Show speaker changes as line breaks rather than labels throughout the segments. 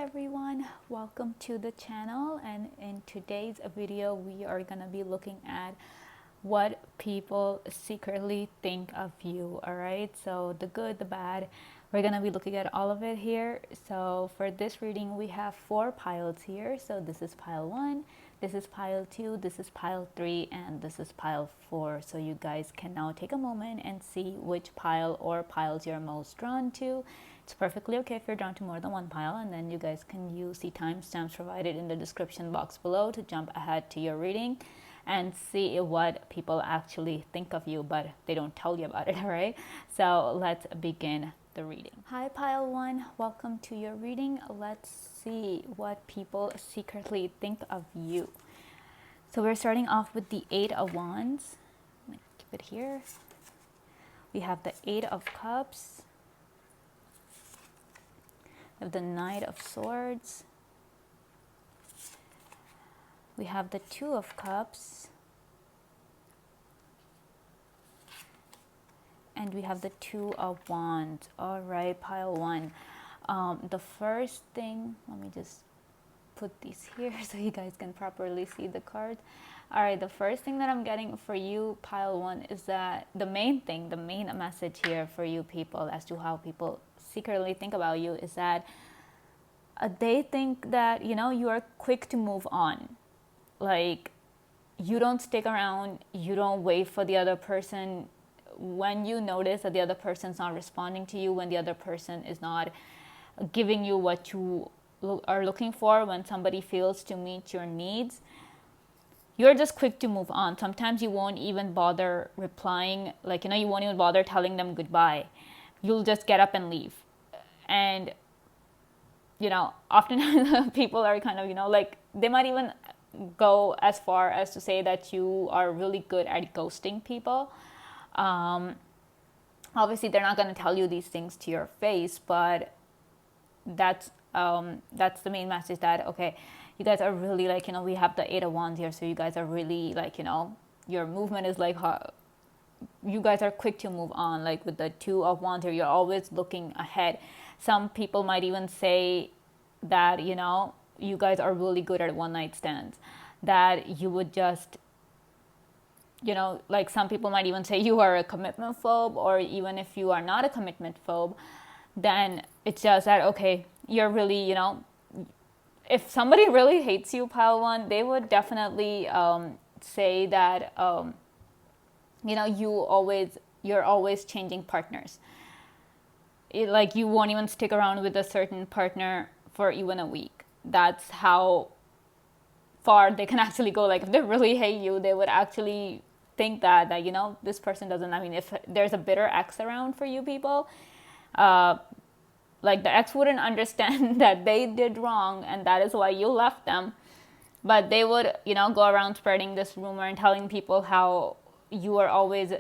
everyone, welcome to the channel, and in today's video we are going to be looking at what people secretly think of you. All right, so the good, the bad, we're going to be looking at all of it here. So for this reading we have 4 piles here. So this is pile 1, this is pile 2, this is pile 3, and this is pile 4. So you guys can now take a moment and see which pile or piles you're most drawn to. It's perfectly okay if you're drawn to more than one pile, and then you guys can use the timestamps provided in the description box below to jump ahead to your reading and see what people actually think of you, but they don't tell you about it. All right, so let's begin the reading. Hi pile 1, welcome to your reading. Let's see what people secretly think of you. So we're starting off with the 8 of Wands. I'm gonna keep it here. We have the 8 of Cups. We have the Knight of Swords. We have the 2 of Cups. And we have the 2 of Wands. All right, pile 1. The first thing, let me just put these here so you guys can properly see the cards. All right, the first thing that I'm getting for you, pile 1, is that the main message here for you people as to how people secretly think about you is that they think that, you know, you are quick to move on. Like, you don't stick around, you don't wait for the other person. When you notice that the other person's not responding to you, when the other person is not giving you what you are looking for, when somebody fails to meet your needs, you're just quick to move on. Sometimes you won't even bother replying, like, you know, you won't even bother telling them goodbye. You'll just get up and leave. And, you know, often people are kind of, you know, like, they might even go as far as to say that you are really good at ghosting people. Obviously they're not going to tell you these things to your face, but that's the main message, that okay, you guys are really, like, you know, we have the 8 of Wands here, so you guys are really, like, you know, your movement is like, you guys are quick to move on. Like with the 2 of Wands here, you're always looking ahead. Some people might even say that, you know, you guys are really good at one night stands, that you would just, you know, like some people might even say you are a commitment phobe, or even if you are not a commitment phobe, then it's just that, okay, you're really, you know, if somebody really hates you, pile 1, they would definitely say that, you know, you're always changing partners. Like, you won't even stick around with a certain partner for even a week. That's how far they can actually go. Like, if they really hate you, they would actually think that you know, this person doesn't, I mean, if there's a bitter ex around for you people, like, the ex wouldn't understand that they did wrong and that is why you left them, but they would, you know, go around spreading this rumor and telling people how you are always,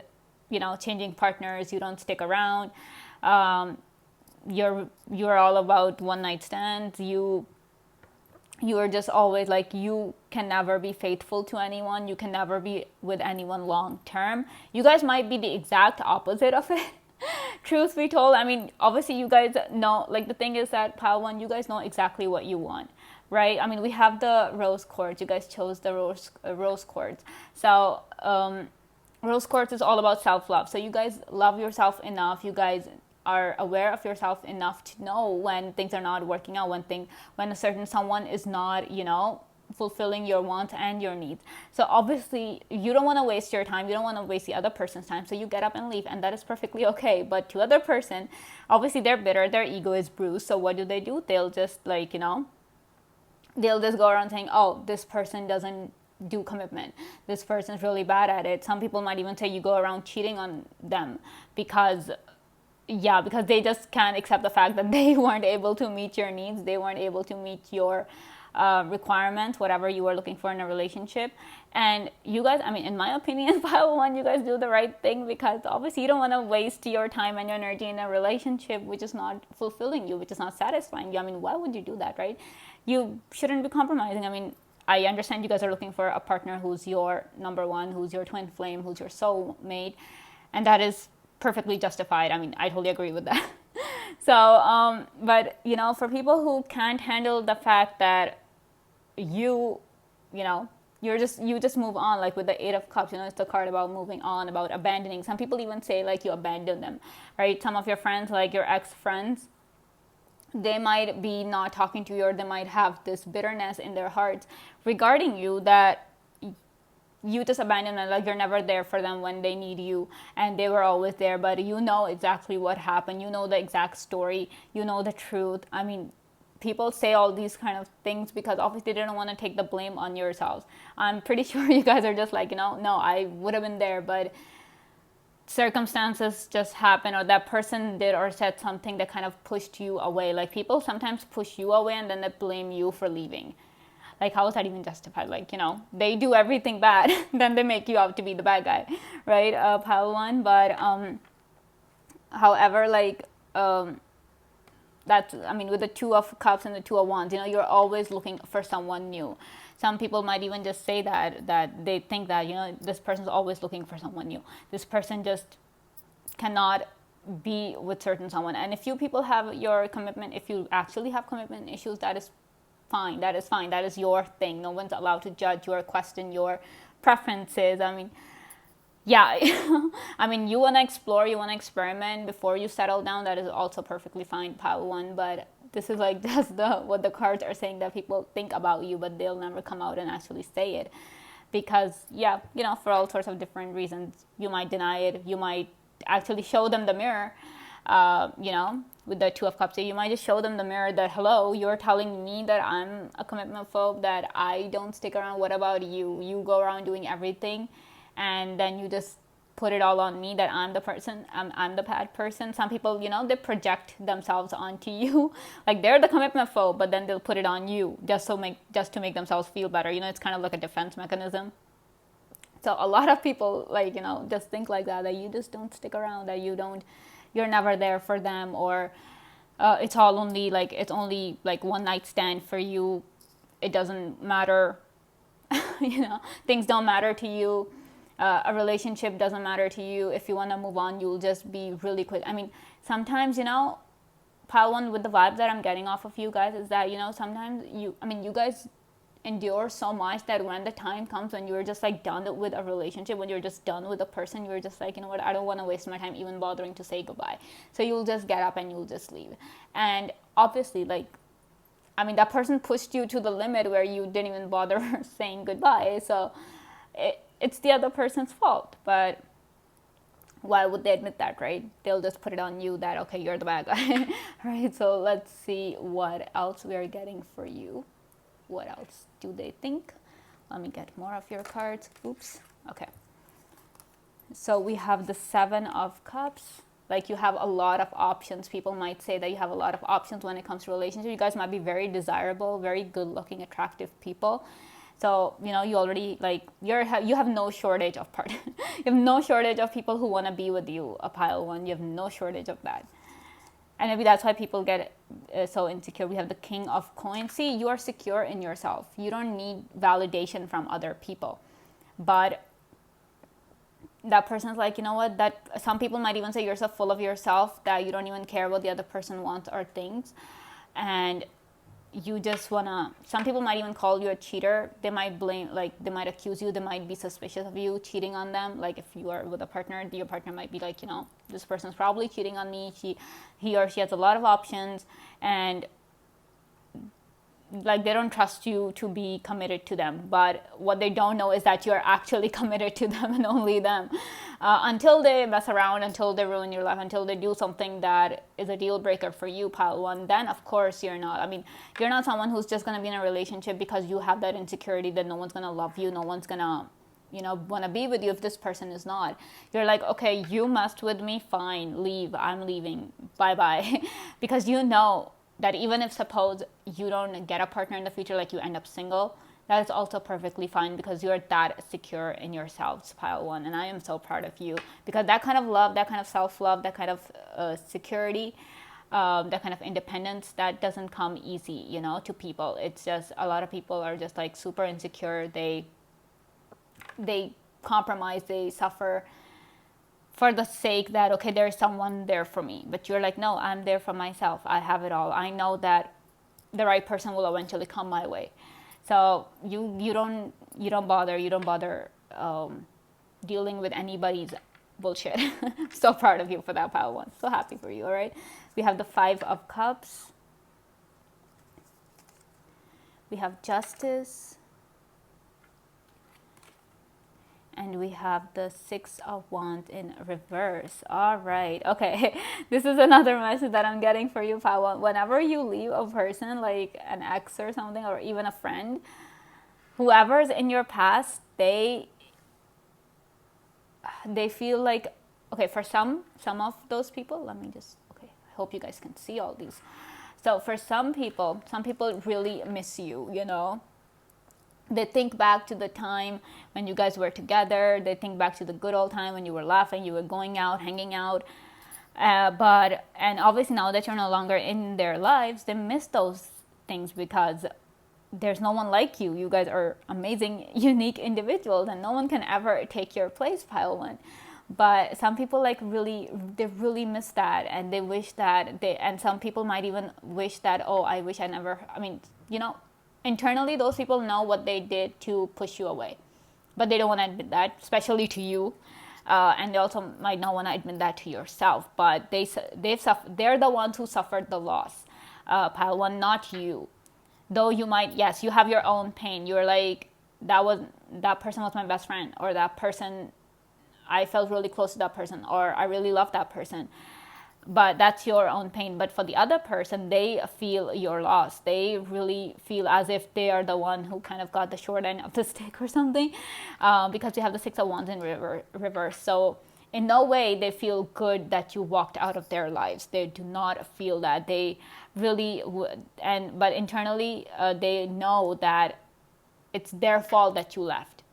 you know, changing partners, you don't stick around, you're all about one night stands, you are just always, like, you can never be faithful to anyone, you can never be with anyone long term. You guys might be the exact opposite of it. Truth be told, I mean, obviously you guys know, like, the thing is that pile 1, you guys know exactly what you want, right? I mean, we have the rose quartz, you guys chose the rose quartz. So rose quartz is all about self-love. So you guys love yourself enough, you guys are aware of yourself enough to know when things are not working out, when a certain someone is not, you know, fulfilling your wants and your needs. So obviously you don't want to waste your time, you don't want to waste the other person's time, so you get up and leave, and that is perfectly okay. But to other person, obviously they're bitter, their ego is bruised, so what do? They'll just, like, you know, they'll just go around saying, oh, this person doesn't do commitment, this person's really bad at it. Some people might even say you go around cheating on them because they just can't accept the fact that they weren't able to meet your needs, they weren't able to meet your requirements, whatever you were looking for in a relationship. And you guys, I mean, in my opinion, pile 1, you guys do the right thing, because obviously you don't want to waste your time and your energy in a relationship which is not fulfilling you, which is not satisfying you. I mean, why would you do that, right? You shouldn't be compromising. I mean, I understand you guys are looking for a partner who's your number one, who's your twin flame, who's your soulmate, and that is perfectly justified. I mean, I totally agree with that. So, but for people who can't handle the fact that you, you know, you just move on, like with the Eight of Cups, it's the card about moving on, about abandoning. Some people even say like you abandon them, right? Some of your friends, like your ex friends, they might be not talking to you, or they might have this bitterness in their hearts regarding you, that you just abandon them, like you're never there for them when they need you, and they were always there, but you know exactly what happened, you know the exact story, you know the truth. I mean, people say all these kind of things because obviously they don't want to take the blame on yourselves. I'm pretty sure you guys are just like, no, I would have been there, but circumstances just happen, or that person did or said something that kind of pushed you away. Like, people sometimes push you away and then they blame you for leaving. Like, how is that even justified? Like, they do everything bad, then they make you out to be the bad guy, right? Pile one. But however, like, that's, I mean, with the Two of Cups and the Two of Wands, you're always looking for someone new. Some people might even just say that they think that, this person's always looking for someone new. This person just cannot be with certain someone. And if you people have your commitment, if you actually have commitment issues, that is fine. That is fine. That is your thing. No one's allowed to judge or question your preferences. I mean, yeah. I mean, you want to explore, you want to experiment before you settle down. That is also perfectly fine, pile one. But this is like just what the cards are saying, that people think about you, but they'll never come out and actually say it. Because, yeah, for all sorts of different reasons, you might deny it. You might actually show them the mirror, with the Two of Cups. You might just show them the mirror that, hello, you're telling me that I'm a commitment phobe, that I don't stick around. What about you? You go around doing everything, and then you just put it all on me, that I'm the person, I'm the bad person. Some people, they project themselves onto you. Like, they're the commitment phobe, but then they'll put it on you just to make themselves feel better. It's kind of like a defense mechanism. So a lot of people, like, just think like that you just don't stick around, that you're never there for them, or it's only like one night stand for you. It doesn't matter. Things don't matter to you. A relationship doesn't matter to you. If you want to move on, you'll just be really quick. I mean, sometimes, pile one, with the vibe that I'm getting off of you guys, is that, sometimes you guys endure so much that when the time comes when you're just like done with a relationship, when you're just done with a person, you're just like, what, I don't want to waste my time even bothering to say goodbye. So you'll just get up and you'll just leave. And obviously, like, that person pushed you to the limit where you didn't even bother saying goodbye. So it's the other person's fault. But why would they admit that, right? They'll just put it on you that, okay, you're the bad guy. Right? So let's see what else we are getting for you. What else do they think? Let me get more of your cards. Oops. Okay. So we have the Seven of Cups. Like, you have a lot of options. People might say that you have a lot of options when it comes to relationships. You guys might be very desirable, very good-looking, attractive people. So, you already, like, you have no shortage of you have no shortage of people who want to be with you, a pile one. You have no shortage of that. And maybe that's why people get so insecure. We have the King of Coins. See, you are secure in yourself. You don't need validation from other people. But that person's like, what? That some people might even say you're so full of yourself that you don't even care what the other person wants or thinks. And you just wanna, some people might even call you a cheater. They might blame, like, they might accuse you, they might be suspicious of you cheating on them. Like, if you are with a partner, your partner might be like, this person's probably cheating on me. He or she has a lot of options, and like, they don't trust you to be committed to them. But what they don't know is that you're actually committed to them, and only them. Until they mess around, until they ruin your life, until they do something that is a deal breaker for you, pile one, then of course you're not. You're not someone who's just going to be in a relationship because you have that insecurity that no one's going to love you, no one's going to want to be with you if this person is not. You're like, okay, you messed with me, fine, leave, I'm leaving, bye-bye. Because that even if, suppose, you don't get a partner in the future, like you end up single, that is also perfectly fine, because you're that secure in yourselves, pile one. And I am so proud of you, because that kind of love, that kind of self-love, that kind of security, that kind of independence, that doesn't come easy, to people. It's just, a lot of people are just like super insecure. They compromise, they suffer for the sake that, okay, there's someone there for me, but you're like, no, I'm there for myself. I have it all. I know that the right person will eventually come my way. So you don't bother dealing with anybody's bullshit. So proud of you for that, pile one. So happy for you. All right, we have the 5 of Cups, we have Justice, and we have the 6 of Wands in reverse. All right. Okay. This is another message that I'm getting for you, pile one. Whenever you leave a person, like an ex or something, or even a friend, whoever's in your past, they feel like, okay, for some of those people, let me just, okay, I hope you guys can see all these. So for some people really miss you, you know. They think back to the time when you guys were together. They think back to the good old time when you were laughing, you were going out, hanging out. And obviously now that you're no longer in their lives, they miss those things because there's no one like you. You guys are amazing, unique individuals, and no one can ever take your place, pile one. But some people they really miss that, and they wish that and some people might even wish that, oh, I wish I never, I mean, you know, internally those people know what they did to push you away, but they don't want to admit that, especially to you. And they also might not want to admit that to yourself, but they're the ones who suffered the loss, pile one, not you. Though you might, yes, you have your own pain. You're like, that person was my best friend, or that person, I felt really close to that person, or I really love that person. But that's your own pain. But for the other person, they feel your loss. They really feel as if they are the one who kind of got the short end of the stick or something, because you have the 6 of Wands in reverse. So in no way they feel good that you walked out of their lives. They do not feel that. They really would, but internally they know that it's their fault that you left,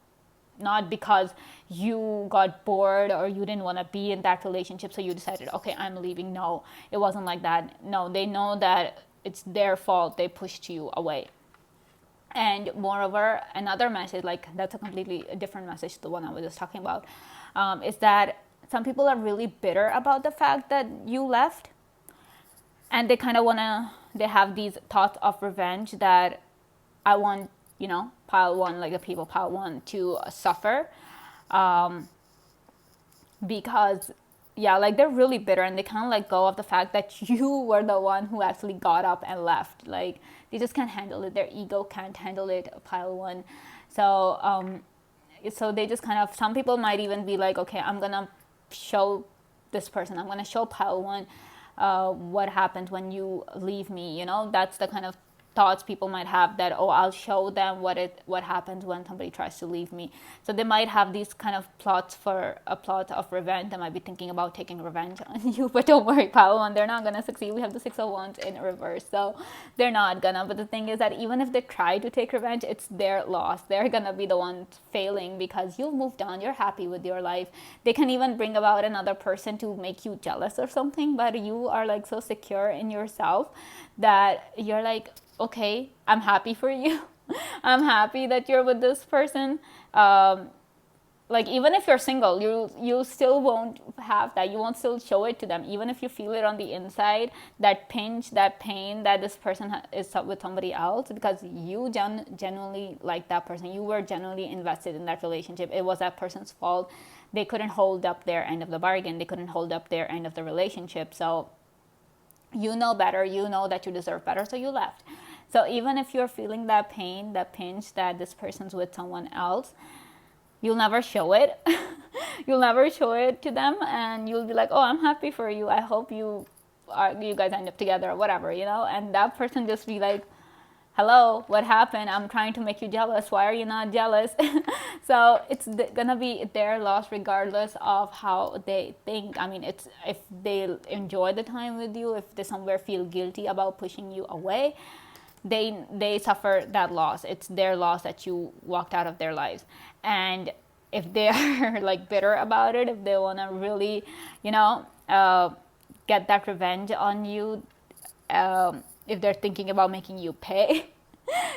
not because you got bored or you didn't want to be in that relationship, so you decided, okay, I'm leaving. No, it wasn't like that. No, they know that it's their fault. They pushed you away. And moreover, another message, like that's a completely different message to the one I was just talking about, is that some people are really bitter about the fact that you left, and they kind of they have these thoughts of revenge that I want, you know, pile one, like the people pile one, to suffer, because yeah, like they're really bitter, and they can't let go of the fact that you were the one who actually got up and left. Like they just can't handle it. Their ego can't handle it, pile one. So so they just kind of, some people might even be like, okay, I'm gonna show this person, I'm gonna show pile one what happens when you leave me. You know, that's the kind of thoughts people might have, that, oh, I'll show them what happens when somebody tries to leave me. So they might have these kind of plots for a plot of revenge. They might be thinking about taking revenge on you, but don't worry, pile one, they're not gonna succeed. We have the 6 of Wands in reverse, so they're not gonna. But the thing is that even if they try to take revenge, it's their loss. They're gonna be the ones failing because you've moved on, you're happy with your life. They can even bring about another person to make you jealous or something, but you are like so secure in yourself that you're like, okay, I'm happy for you. I'm happy that you're with this person. Like even if you're single, you still won't have that. You won't still show it to them, even if you feel it on the inside, that pinch, that pain that this person is with somebody else, because you genuinely like that person. You were genuinely invested in that relationship. It was that person's fault. They couldn't hold up their end of the bargain. They couldn't hold up their end of the relationship. So you know better. You know that you deserve better, so you left. So even if you're feeling that pain, that pinch that this person's with someone else, you'll never show it. You'll never show it to them, and you'll be like, oh, I'm happy for you. I hope you guys end up together or whatever, you know? And that person just be like, hello, what happened? I'm trying to make you jealous. Why are you not jealous? So it's gonna be their loss regardless of how they think. I mean, it's if they enjoy the time with you, if they somewhere feel guilty about pushing you away, they suffer that loss. It's their loss that you walked out of their lives. And if they are like bitter about it, if they want to really, you know, get that revenge on you, if they're thinking about making you pay,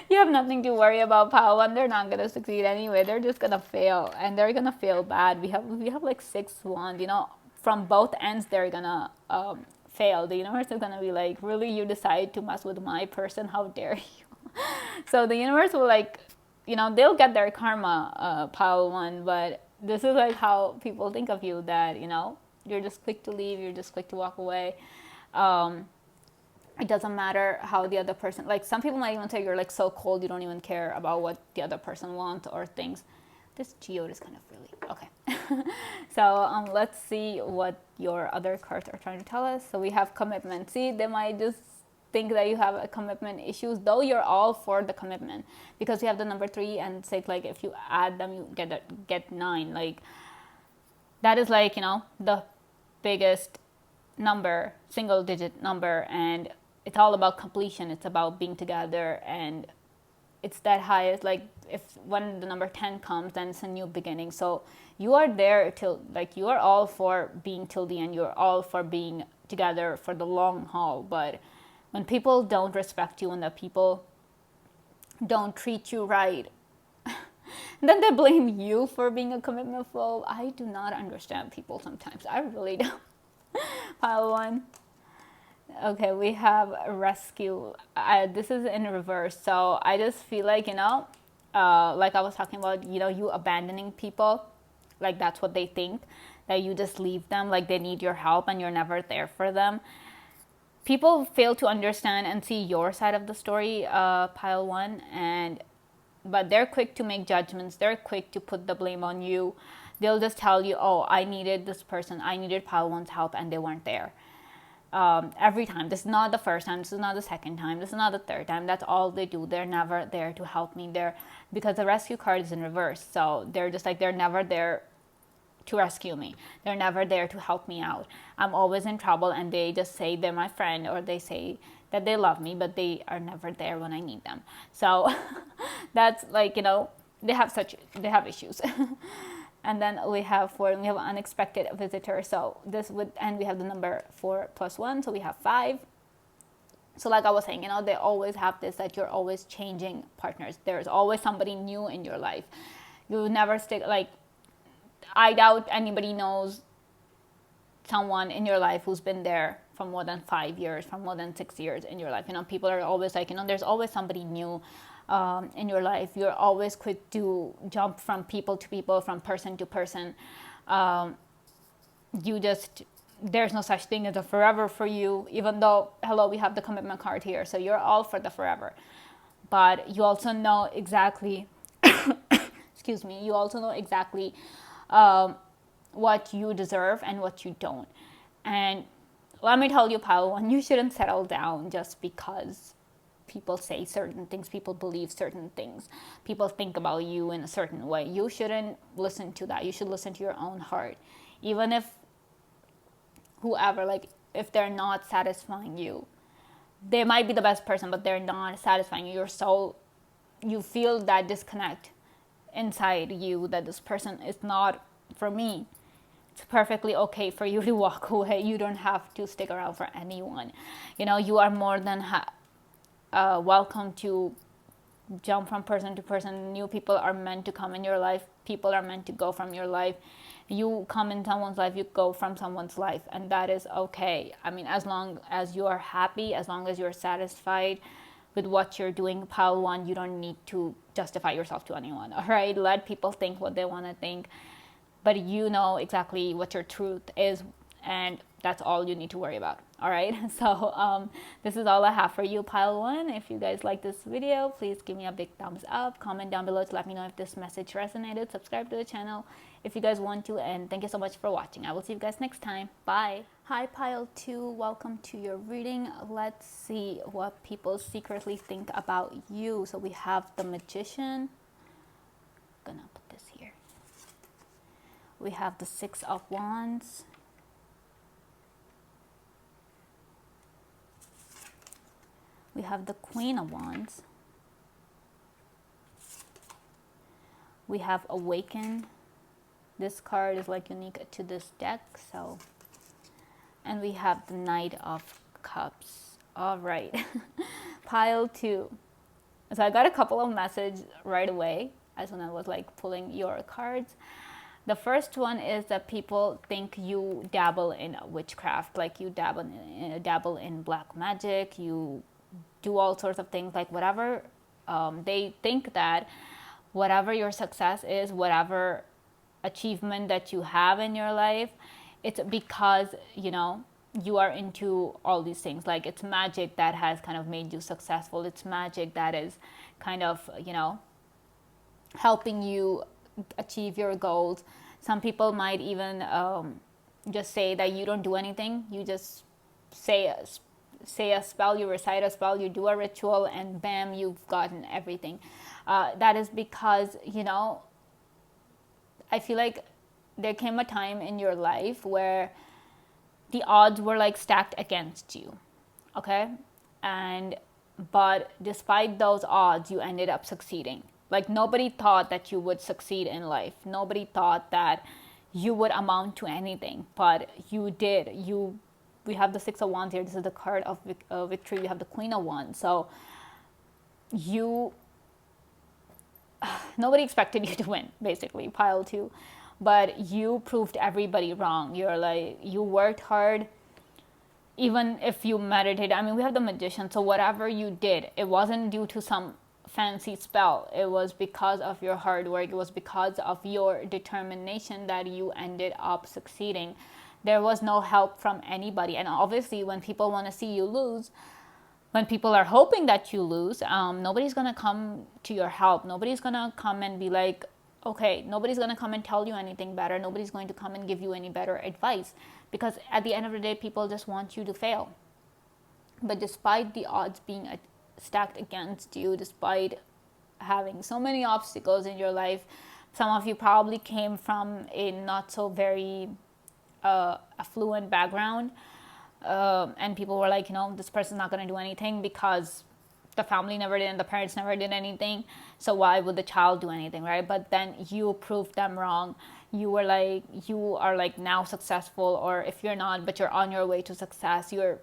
you have nothing to worry about, pal one. They're not gonna succeed anyway. They're just gonna fail, and they're gonna fail bad. We have like 6 wands, you know. from both ends, they're gonna fail. The universe is gonna be like, really, you decide to mess with my person? How dare you? So the universe will like, they'll get their karma, pile one, but this is like how people think of you, that, you're just quick to leave, you're just quick to walk away. It doesn't matter how the other person, like some people might even say you're like so cold, you don't even care about what the other person wants or thinks. This geode is kind of really, okay. So let's see what your other cards are trying to tell us. So we have commitment. See, they might just think that you have a commitment issues, though you're all for the commitment, because you have the number 3 and say like if you add them you get 9. Like that is like, the biggest number, single digit number, and it's all about completion. It's about being together, and it's that highest, like if when the number 10 comes, then it's a new beginning. So you are there till, like, you are all for being till the end, you're all for being together for the long haul. But when people don't respect you and the people don't treat you right, then they blame you for being a commitment phobe. I do not understand people sometimes. I really don't. Pile one. Okay, we have rescue. This is in reverse. So I just feel like, like I was talking about, you abandoning people. Like that's what they think, that you just leave them, like they need your help and you're never there for them. People fail to understand and see your side of the story, pile one, but they're quick to make judgments. They're quick to put the blame on you. They'll just tell you, oh, I needed this person, I needed pile one's help, and they weren't there. Every time. This is not the first time, this is not the second time, this is not the third time. That's all they do. They're never there to help me. Because the rescue card is in reverse, so they're just like, they're never there to rescue me. They're never there to help me out. I'm always in trouble, and they just say they're my friend, or they say that they love me, but they are never there when I need them. So that's like, they have issues. And then we have an unexpected visitor. So and we have the number 4 plus 1, so we have 5. So like I was saying, they always have this, that you're always changing partners. There's always somebody new in your life. You never stick, like, I doubt anybody knows someone in your life who's been there for more than 5 years, for more than 6 years in your life. People are always like, there's always somebody new in your life. You're always quick to jump from people to people, from person to person. There's no such thing as a forever for you, even though, hello, we have the commitment card here. So you're all for the forever. But you also know exactly, excuse me, you also know exactly what you deserve and what you don't. And let me tell you, pile one, you shouldn't settle down just because people say certain things, people believe certain things, people think about you in a certain way. You shouldn't listen to that. You should listen to your own heart. Even if whoever, like, if they're not satisfying you, they might be the best person, but they're not satisfying you. Your soul, you feel that disconnect inside you, that this person is not for me. It's perfectly okay for you to walk away. You don't have to stick around for anyone. You are more than welcome to jump from person to person. New people are meant to come in your life. People are meant to go from your life. You come in someone's life, you go from someone's life, and that is okay. I mean, as long as you are happy, as long as you're satisfied with what you're doing, pile one, you don't need to justify yourself to anyone. All right, let people think what they want to think, but you know exactly what your truth is, and that's all you need to worry about. All right, so this is all I have for you, pile one. If you guys like this video, please give me a big thumbs up. Comment down below to let me know if this message resonated. Subscribe to the channel if you guys want to, and thank you so much for watching. I will see you guys next time. Bye. Hi, pile two. Welcome to your reading. Let's see what people secretly think about you. So we have the Magician. I'm gonna put this here. We have the Six of Wands. We have the Queen of Wands. We have Awaken. This card is like unique to this deck, so. And we have the Knight of Cups. All right, pile two. So I got a couple of messages right away as when I was like pulling your cards. The first one is that people think you dabble in witchcraft, like you dabble in black magic, you do all sorts of things, like whatever. They think that whatever your success is, whatever achievement that you have in your life, it's because, you are into all these things. Like it's magic that has kind of made you successful. It's magic that is kind of, helping you achieve your goals. Some people might even just say that you don't do anything. You just say a spell, you recite a spell, you do a ritual, and bam, you've gotten everything. That is because, I feel like there came a time in your life where the odds were like stacked against you, okay? But despite those odds, you ended up succeeding. Like nobody thought that you would succeed in life. Nobody thought that you would amount to anything, but you did. We have the Six of Wands here. This is the card of victory. We have the Queen of Wands. So you, nobody expected you to win, basically, pile two. But you proved everybody wrong. You worked hard, even if you meditated. I mean, we have the Magician. So whatever you did, it wasn't due to some fancy spell. It was because of your hard work. It was because of your determination that you ended up succeeding. There was no help from anybody. And obviously, when people want to see you lose, when people are hoping that you lose, nobody's going to come to your help. Nobody's going to come and be like, okay, nobody's going to come and tell you anything better. Nobody's going to come and give you any better advice. Because at the end of the day, people just want you to fail. But despite the odds being stacked against you, despite having so many obstacles in your life, some of you probably came from a not so very affluent background, and people were like, this person's not going to do anything because the family never did and the parents never did anything, so why would the child do anything, right? But then you proved them wrong. You are like now successful, or if you're not, but you're on your way to success. You're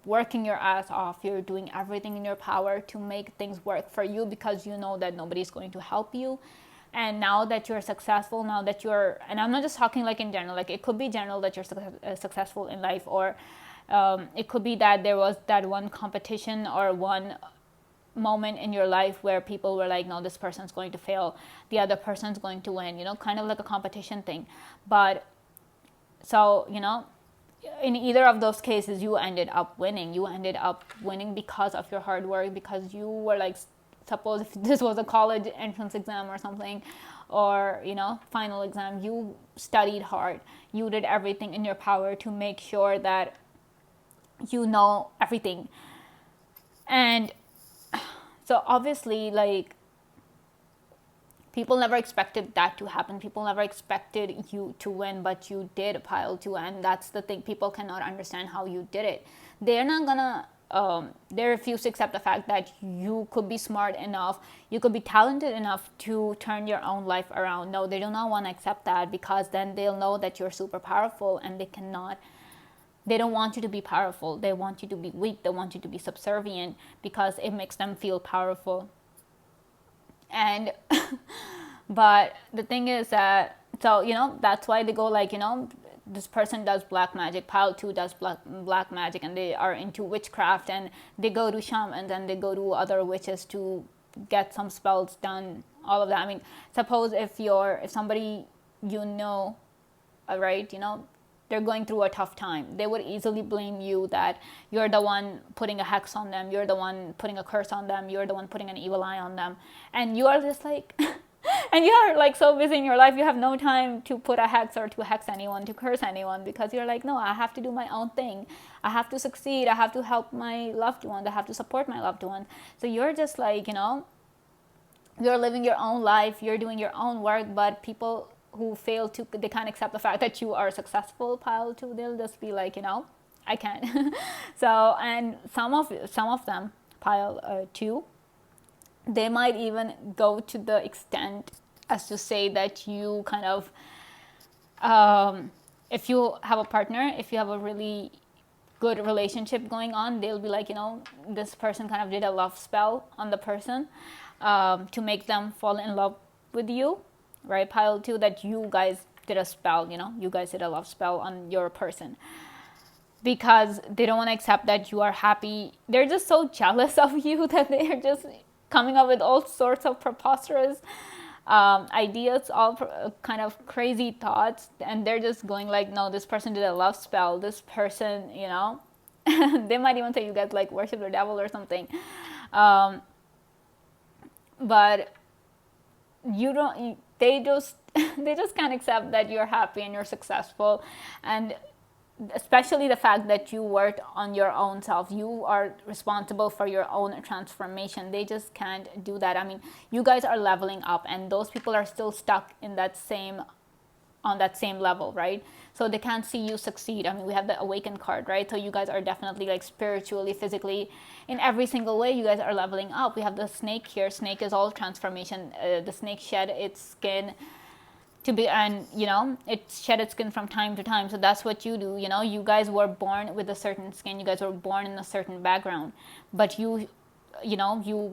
working your ass off. You're doing everything in your power to make things work for you, because you know that nobody's going to help you. And now that you're successful, and I'm not just talking like in general, like it could be general that you're successful in life, or it could be that there was that one competition or one moment in your life where people were like, no, this person's going to fail, the other person's going to win, kind of like a competition thing. But so, in either of those cases, you ended up winning. You ended up winning because of your hard work, because you were like, suppose if this was a college entrance exam or something, or final exam, you studied hard. You did everything in your power to make sure that you know everything. And so obviously, like, people never expected that to happen. People never expected you to win, but you did, pile two. And that's the thing. People cannot understand how you did it. They're not gonna they refuse to accept the fact that you could be smart enough, you could be talented enough to turn your own life around. No, they do not want to accept that, because then they'll know that you're super powerful, and they don't want you to be powerful. They want you to be weak. They want you to be subservient, because it makes them feel powerful. And but the thing is that, so that's why they go like, this person does black magic, pile two does black magic, and they are into witchcraft, and they go to shamans, and they go to other witches to get some spells done, all of that. I mean, suppose if somebody right, they're going through a tough time, they would easily blame you that you're the one putting a hex on them, you're the one putting a curse on them, you're the one putting an evil eye on them, and you are just like and you are like so busy in your life, you have no time to put a hex or to hex anyone, to curse anyone, because you're like, no, I have to do my own thing, I have to succeed, I have to help my loved ones, I have to support my loved ones. So you're just like, you're living your own life, you're doing your own work, but people who fail to, they can't accept the fact that you are successful, pile two, they'll just be like, I can't. So, and some of them, pile two, they might even go to the extent as to say that you kind of, if you have a partner, if you have a really good relationship going on, they'll be like, this person kind of did a love spell on the person to make them fall in love with you, right, pile 2, that you guys did a spell, you guys did a love spell on your person, because they don't want to accept that you are happy. They're just so jealous of you that they're just coming up with all sorts of preposterous ideas, all kind of crazy thoughts, and they're just going like, no, this person did a love spell, this person, they might even say you guys like worship the devil or something. But you don't, they just they just can't accept that you're happy and you're successful, and especially the fact that you worked on your own self. You are responsible for your own transformation. They just can't do that. I mean, you guys are leveling up, and those people are still stuck in that same on that same level, right? So they can't see you succeed. I mean, we have the awakened card, right? So you guys are definitely like spiritually, physically, in every single way, you guys are leveling up. We have the snake here. Snake is all transformation. The snake shed its skin to be, and it shed its skin from time to time. So that's what you do. You guys were born with a certain skin. You guys were born in a certain background, but you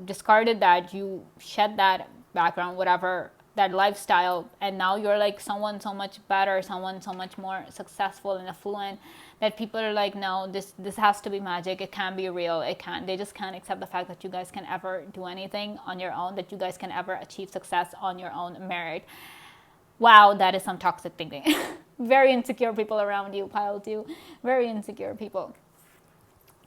discarded that. You shed that background, whatever, that lifestyle, and now you're like someone so much better, someone so much more successful and affluent, that people are like, no, this has to be magic. It can't be real. They just can't accept the fact that you guys can ever do anything on your own, that you guys can ever achieve success on your own merit. Wow, that is some toxic thinking. Very insecure people around you, pile 2. Very insecure people.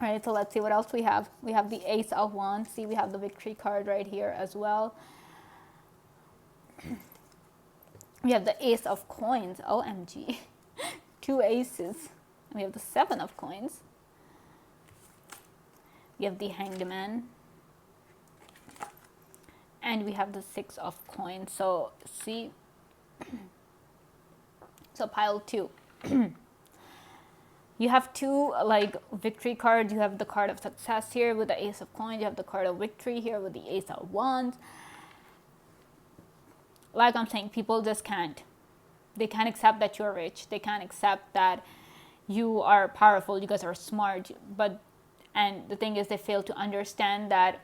All right, so let's see what else we have. We have the Ace of Wands. See, we have the Victory card right here as well. We have the Ace of Coins. OMG. 2 aces. We have the 7 of Coins. We have the Hanged Man. And we have the 6 of Coins. So, see. So, pile 2. You have 2 like victory cards. You have the card of success here with the Ace of Coins. You have the card of victory here with the Ace of Wands. Like I'm saying, people just can't. They can't accept that you're rich. They can't accept that you are powerful. You guys are smart. And the thing is, they fail to understand that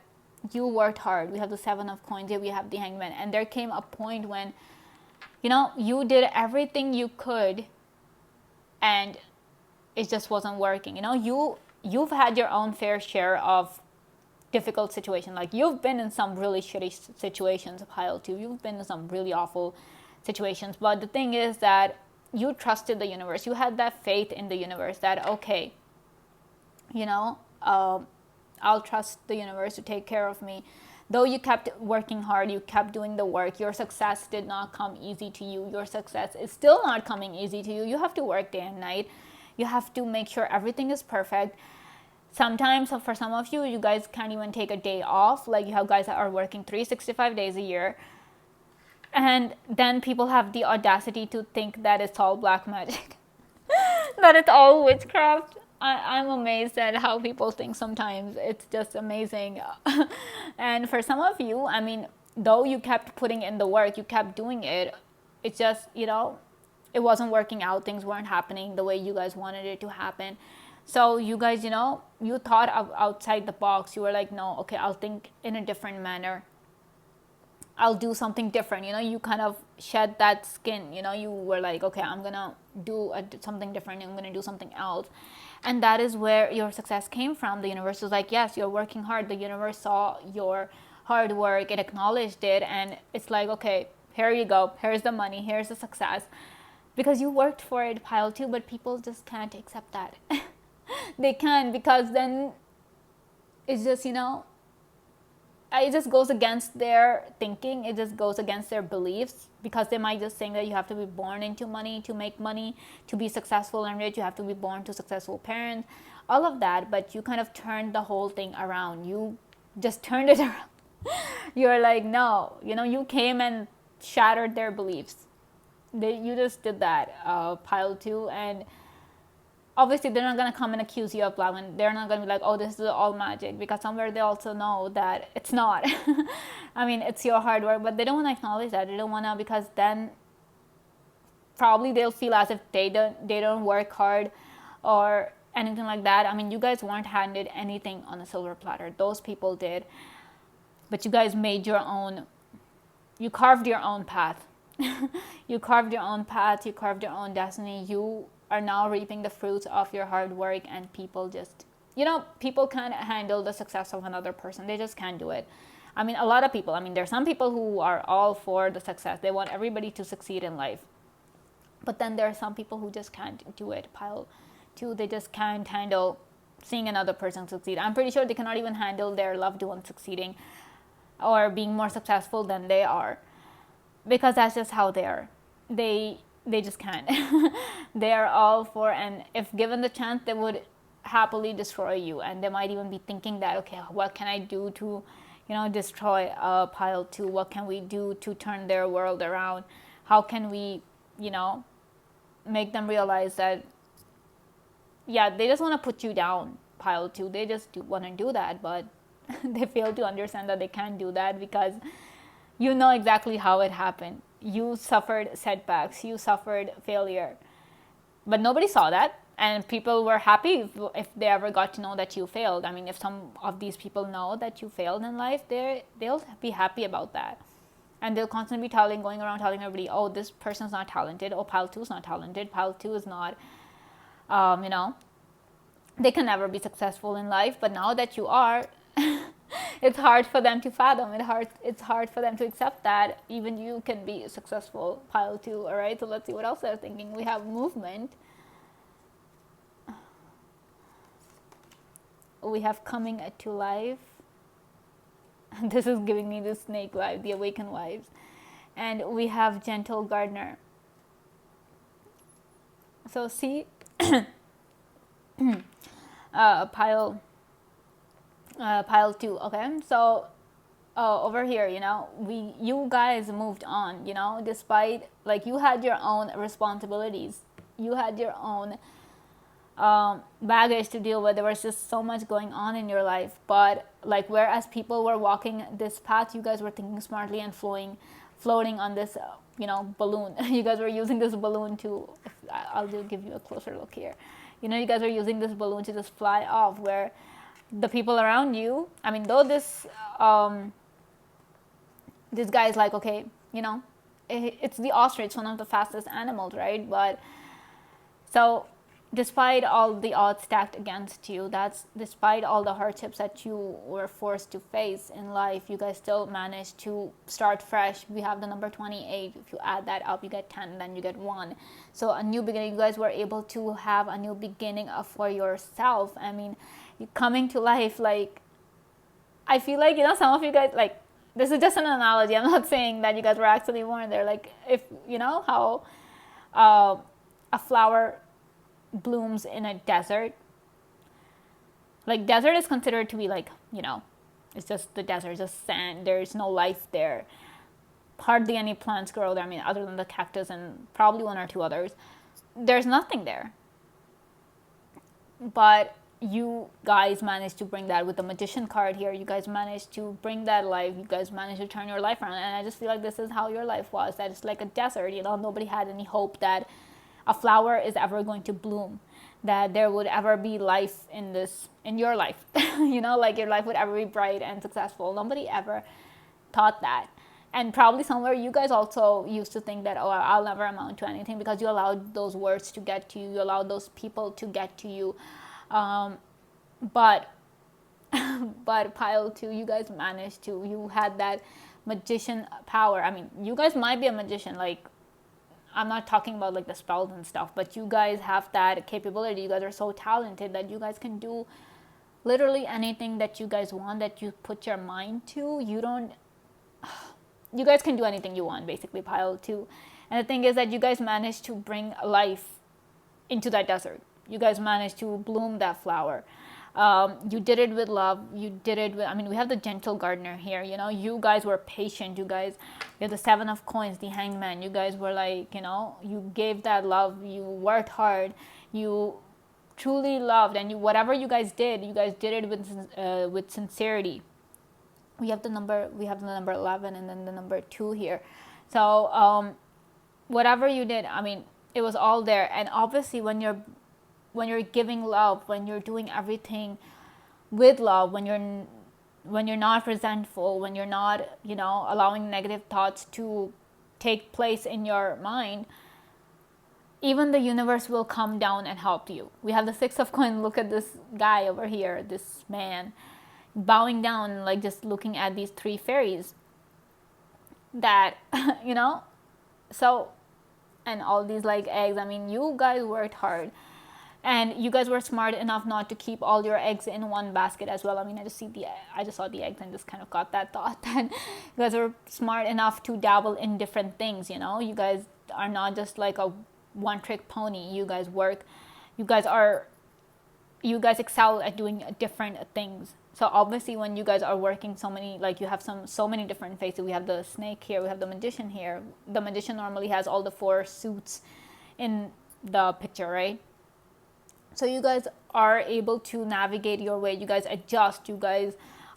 you worked hard. We have the 7 of Coins here. We have the Hanged Man. And there came a point when, you did everything you could, and it just wasn't working. You've had your own fair share of difficult situations. Like, you've been in some really shitty situations, pile 2. You've been in some really awful situations. But the thing is that you trusted the universe. You had that faith in the universe that, okay, I'll trust the universe to take care of me. Though you kept working hard, you kept doing the work, your success did not come easy to you. Your success is still not coming easy to you. You have to work day and night. You have to make sure everything is perfect. Sometimes, for some of you, you guys can't even take a day off. Like, you have guys that are working 365 days a year. And then people have the audacity to think that it's all black magic. That it's all witchcraft. I'm amazed at how people think sometimes. It's just amazing. And for some of you, I mean, though you kept putting in the work, you kept doing it, it's just, it wasn't working out. Things weren't happening the way you guys wanted it to happen. So you guys, you thought of outside the box. You were like, no, okay, I'll think in a different manner. I'll do something different. You kind of shed that skin. You were like, okay, I'm going to do something different. I'm going to do something else. And that is where your success came from. The universe was like, yes, you're working hard. The universe saw your hard work. It acknowledged it. And it's like, okay, here you go. Here's the money. Here's the success. Because you worked for it, pile 2, but people just can't accept that. They can't, because then it's just, it just goes against their thinking. It just goes against their beliefs, because they might just think that you have to be born into money to make money, to be successful and rich. You have to be born to successful parents, all of that. But you kind of turned the whole thing around. You just turned it around. You're like, no, you came and shattered their beliefs. You just did that, pile 2. And obviously, they're not going to come and accuse you of black magic. They're not going to be like, oh, this is all magic, because somewhere they also know that it's not. I mean, it's your hard work, but they don't want to acknowledge that. They don't want to, because then probably they'll feel as if they don't work hard or anything like that. I mean, you guys weren't handed anything on a silver platter. Those people did. But you guys made your own, you carved your own path. You carved your own path, you carved your own destiny, you are now reaping the fruits of your hard work, and people just, people can't handle the success of another person. They just can't do it. I mean, a lot of people, there's some people who are all for the success. They want everybody to succeed in life. But then there are some people who just can't do it. Pile two, they just can't handle seeing another person succeed. I'm pretty sure they cannot even handle their loved one succeeding or being more successful than they are, because that's just how they are. They just can't. They are all for, and if given the chance, they would happily destroy you. And they might even be thinking that, okay, what can I do to, destroy pile two? What can we do to turn their world around? How can we, make them realize that, yeah, they just want to put you down, pile two. They just want to do that, but they fail to understand that they can't do that, because you know exactly how it happened. You suffered setbacks, you suffered failure, but nobody saw that. And people were happy if they ever got to know that you failed. I mean, if some of these people know that you failed in life, they'll be happy about that. And they'll constantly be going around telling everybody, oh, this person's not talented. Oh, pile two is not talented. Pile two is not, they can never be successful in life. But now that you are, it's hard for them to fathom. It's hard for them to accept that even you can be successful, pile two. All right, so let's see what else they're thinking. We have movement. We have coming to life. This is giving me the snake vibe, the awakened vibes. And we have gentle gardener. So see, pile two. Okay, so over here, you guys moved on. Despite, like, you had your own responsibilities, you had your own baggage to deal with. There was just so much going on in your life. But like, whereas people were walking this path, you guys were thinking smartly and floating on this balloon. You guys were using this balloon to, I'll just give you a closer look here. You guys were using this balloon to just fly off, where the people around you, though this guy is like, okay, it's the ostrich, one of the fastest animals, right? But so despite all the odds stacked against you, despite all the hardships that you were forced to face in life, you guys still managed to start fresh. We have the number 28. If you add that up, you get 10, then you get 1. So a new beginning. You guys were able to have a new beginning for yourself. Coming to life, like, I feel like, some of you guys, like, this is just an analogy. I'm not saying that you guys were actually born there. Like, if, how a flower blooms in a desert. Like, desert is considered to be like, it's just the desert, just sand. There's no life there. Hardly any plants grow there. Other than the cactus and probably one or two others. There's nothing there. But you guys managed to bring that with the magician card here. You guys managed to bring that life. You guys managed to turn your life around. And I just feel like this is how your life was. That it's like a desert. Nobody had any hope that a flower is ever going to bloom, that there would ever be life in your life. Like, your life would ever be bright and successful. Nobody ever thought that. And probably somewhere you guys also used to think that, oh, I'll never amount to anything, because you allowed those words to get to you. You allowed those people to get to you. But pile two, you guys managed to. You had that magician power. You guys might be a magician. Like, I'm not talking about like the spells and stuff, but you guys have that capability. You guys are so talented that you guys can do literally anything that you guys want, that you put your mind to. You guys can do anything you want, basically, pile two. And the thing is that you guys managed to bring life into that desert. You guys managed to bloom that flower. You did it with love. You did it with, we have the gentle gardener here. You guys were patient. You have the 7 of coins, the hangman. You guys were like, you gave that love. You worked hard. You truly loved, and whatever you guys did it with sincerity. We have the number 11 and then the number 2 here. So whatever you did, it was all there. And obviously, when you're giving love, when you're doing everything with love, when you're not resentful, when you're not allowing negative thoughts to take place in your mind, even the universe will come down and help you. We have the Six of Coins. Look at this guy over here, this man, bowing down, like just looking at these three fairies that, you know, so, and all these like eggs. I mean, you guys worked hard. And you guys were smart enough not to keep all your eggs in one basket as well. I mean, I just saw the eggs and just kind of got that thought that you guys were smart enough to dabble in different things. You know, you guys are not just like a one-trick pony. You guys work. You guys excel at doing different things. So obviously, when you guys are working so many, like you have so many different faces. We have the snake here. We have the magician here. The magician normally has all the 4 suits in the picture, right? So you guys are able to navigate your way. You guys adjust. You guys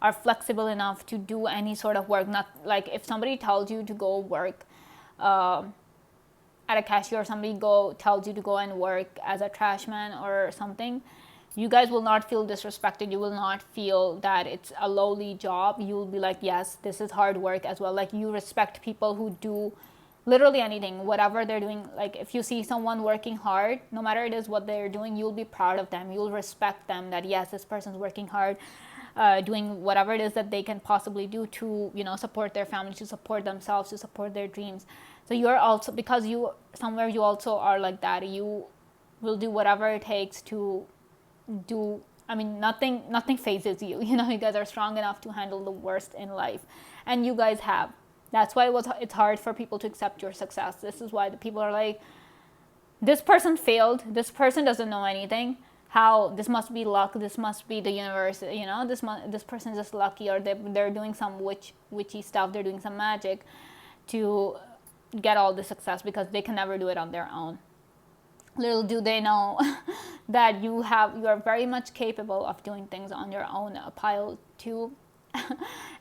are flexible enough to do any sort of work. Not like if somebody tells you to go work at a cashier, or somebody tells you to go and work as a trash man or something, you guys will not feel disrespected. You will not feel that it's a lowly job. You will be like, yes, this is hard work as well. Like you respect people who do literally anything, whatever they're doing. Like if you see someone working hard, no matter it is what they're doing, you'll be proud of them. You'll respect them, that yes, this person's working hard, doing whatever it is that they can possibly do to, you know, support their family, to support themselves, to support their dreams. So you're also, because you also are like that, you will do whatever it takes to do. I mean, nothing phases you. You know, you guys are strong enough to handle the worst in life, and you guys have. That's why it's hard for people to accept your success. This is why the people are like, this person failed. This person doesn't know anything. How? This must be luck. This must be the universe. You know, this person is just lucky, or they're doing some witchy stuff. They're doing some magic to get all the success, because they can never do it on their own. Little do they know that you are very much capable of doing things on your own, pile 2.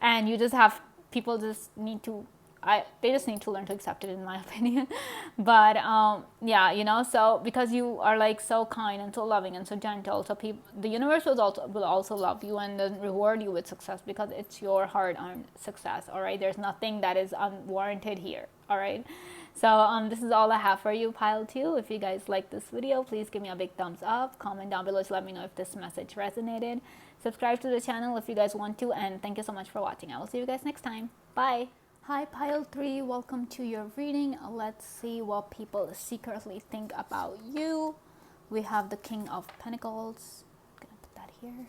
And you just have, people just need to, they just need to learn to accept it, in my opinion. But yeah, you know, so because you are like so kind and so loving and so gentle, so the universe will also love you and then reward you with success, because it's your hard-earned success. All right, there's nothing that is unwarranted here. All right, so this is all I have for you, pile 2. If you guys like this video, please give me a big thumbs up. Comment down below to let me know if this message resonated. Subscribe to the channel if you guys want to, and thank you so much for watching. I will see you guys next time. Bye. Hi, pile 3. Welcome to your reading. Let's see what people secretly think about you. We have the King of Pentacles. I'm gonna put that here.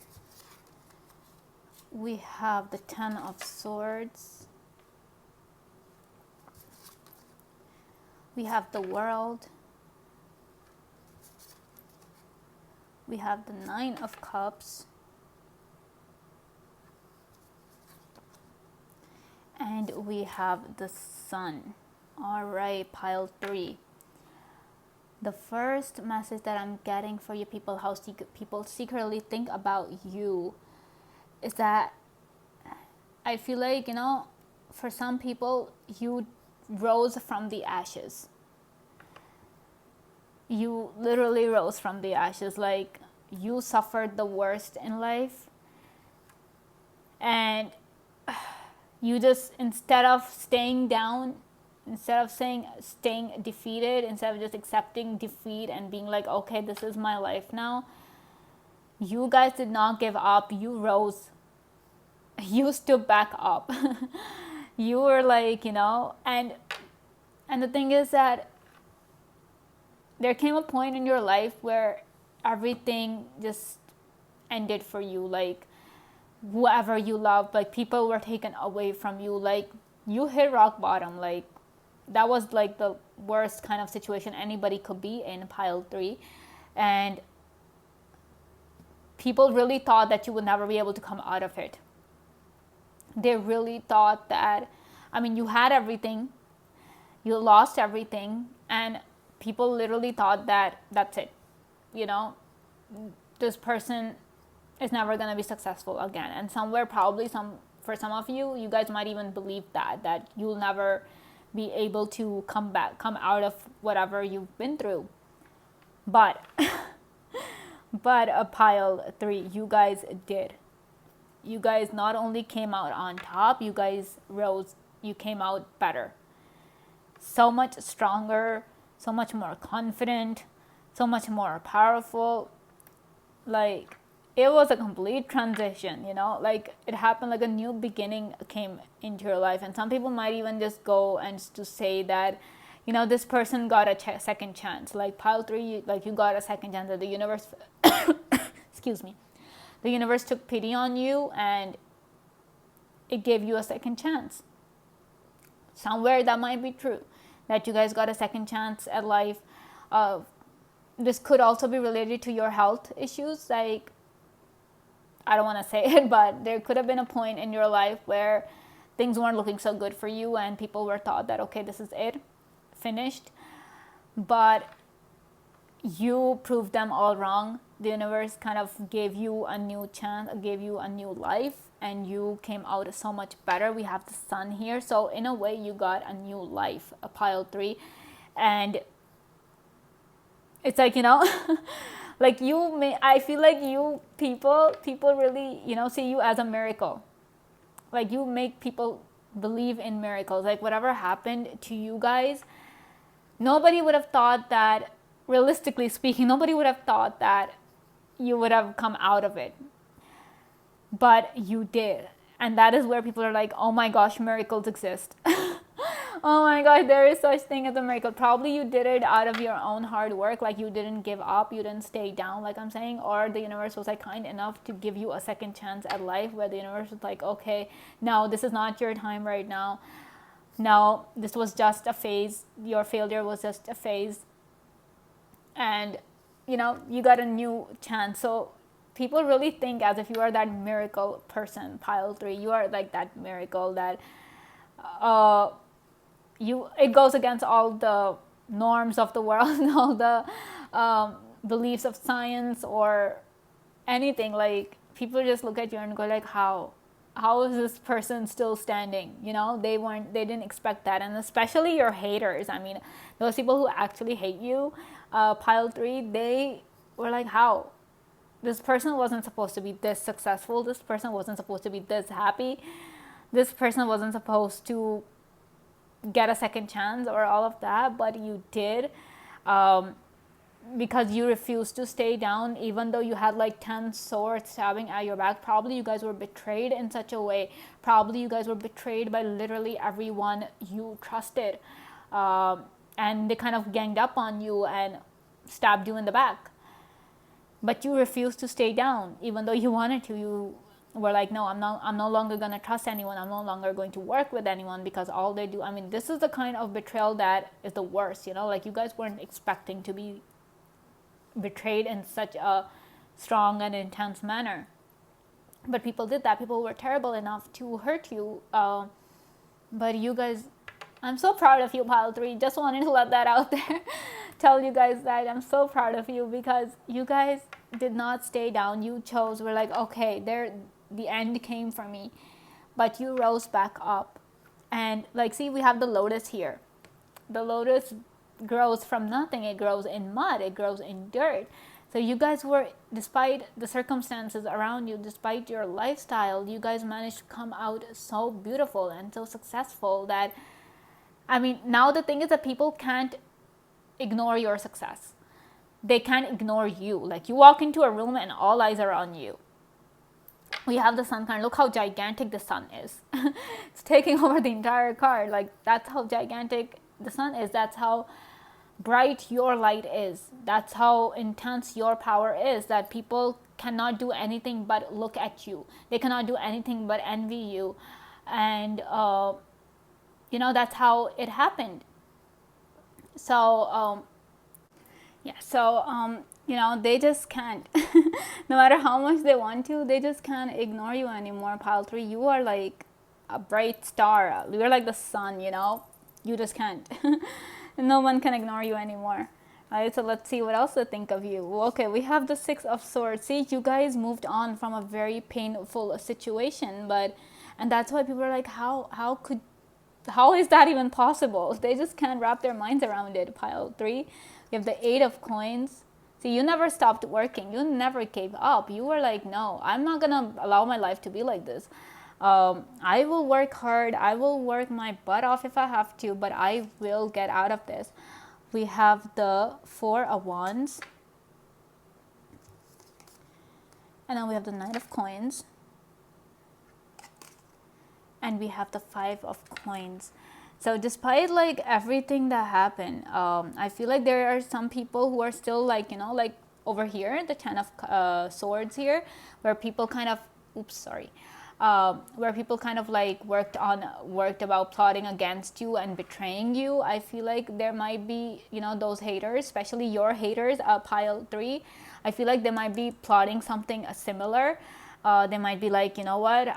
We have the 10 of Swords. We have the World. We have the 9 of Cups. And we have the Sun. All right, pile 3. The first message that I'm getting for you people, how people secretly think about you, is that I feel like, you know, for some people, you rose from the ashes. You literally rose from the ashes. Like, you suffered the worst in life, and you just, instead of staying down, instead of staying defeated, instead of just accepting defeat and being like, okay, this is my life now, you guys did not give up. You rose. You stood back up. You were like, you know, and the thing is that there came a point in your life where everything just ended for you. Like, whoever you loved, like, people were taken away from you. Like, you hit rock bottom. Like, that was like the worst kind of situation anybody could be in, pile 3. And people really thought that you would never be able to come out of it. They really thought that, I mean, you had everything, you lost everything, and people literally thought that that's it. You know, this person is never going to be successful again. And somewhere, probably for some of you, you guys might even believe that you'll never be able to come out of whatever you've been through. But a pile 3, you guys did. You guys not only came out on top, you guys rose, you came out better. so much stronger, so much more confident, so much more powerful. Like, it was a complete transition, you know, like it happened, like a new beginning came into your life. And some people might even just go and to say that, you know, this person got a second chance, like pile 3, like you got a second chance, that the universe excuse me, the universe took pity on you and it gave you a second chance. Somewhere that might be true, that you guys got a second chance at life. This could also be related to your health issues. Like, I don't want to say it, but there could have been a point in your life where things weren't looking so good for you and people were thought that, okay, this is it, finished. But you proved them all wrong. The universe kind of gave you a new chance, gave you a new life, and you came out so much better. We have the sun here. So in a way, you got a new life, a pile 3. And it's like, you know, like I feel like you people really, you know, see you as a miracle. Like, you make people believe in miracles. Like, whatever happened to you guys, nobody would have thought that, realistically speaking, nobody would have thought that you would have come out of it. But you did. And that is where people are like, oh my gosh, miracles exist. Oh my god, there is such thing as a miracle. Probably you did it out of your own hard work. Like, you didn't give up, you didn't stay down, like I'm saying. Or the universe was like kind enough to give you a second chance at life, where the universe was like, okay, no, this is not your time right now. No, this was just a phase. Your failure was just a phase. And, you know, you got a new chance. So people really think as if you are that miracle person, pile 3. You are like that miracle that it goes against all the norms of the world, all the beliefs of science or anything. Like, people just look at you and go like, how is this person still standing? You know, they didn't expect that. And especially your haters, I mean, those people who actually hate you, pile 3, they were like, how? This person wasn't supposed to be this successful. This person wasn't supposed to be this happy. This person wasn't supposed to get a second chance or all of that, but you did, because you refused to stay down, even though you had like 10 swords stabbing at your back. Probably you guys were betrayed in such a way. Probably you guys were betrayed by literally everyone you trusted, and they kind of ganged up on you and stabbed you in the back. But you refused to stay down, even though you wanted to. You were like, no, I'm no longer going to trust anyone. I'm no longer going to work with anyone, because all they do, I mean, this is the kind of betrayal that is the worst, you know, like you guys weren't expecting to be betrayed in such a strong and intense manner. But people did that. People were terrible enough to hurt you. But you guys, I'm so proud of you, pile 3. Just wanted to let that out there. Tell you guys that I'm so proud of you, because you guys did not stay down. You chose, we're like, okay, the end came for me, but you rose back up. And like, see, we have the lotus here. The lotus grows from nothing. It grows in mud, it grows in dirt. So you guys were, despite the circumstances around you, despite your lifestyle, you guys managed to come out so beautiful and so successful that, I mean, now the thing is that people can't ignore your success. They can't ignore you. Like, you walk into a room and all eyes are on you. We have the sun card. Look how gigantic the sun is. It's taking over the entire card. Like, that's how gigantic the sun is. That's how bright your light is. That's how intense your power is, that people cannot do anything but look at you. They cannot do anything but envy you. And, you know, that's how it happened. So, you know, they just can't. No matter how much they want to, they just can't ignore you anymore, pile 3. You are like a bright star. You're like the sun, you know. You just can't. No one can ignore you anymore. Alright, so let's see what else to think of you. Okay, we have the 6 of Swords. See, you guys moved on from a very painful situation, and that's why people are like, how is that even possible? They just can't wrap their minds around it, pile 3. You have the 8 of Coins. See, you never stopped working. You never gave up. You were like, no, I'm not going to allow my life to be like this. I will work hard, I will work my butt off if I have to, but I will get out of this. We have the Four of Wands, and then we have the Knight of Coins, and we have the Five of Coins. So despite like everything that happened, I feel like there are some people who are still like, you know, like over here, the Ten of Swords here, where people kind of, oops, sorry, where people kind of like worked about plotting against you and betraying you. I feel like there might be, you know, those haters, especially your haters, pile 3. I feel like they might be plotting something similar. They might be like, you know what,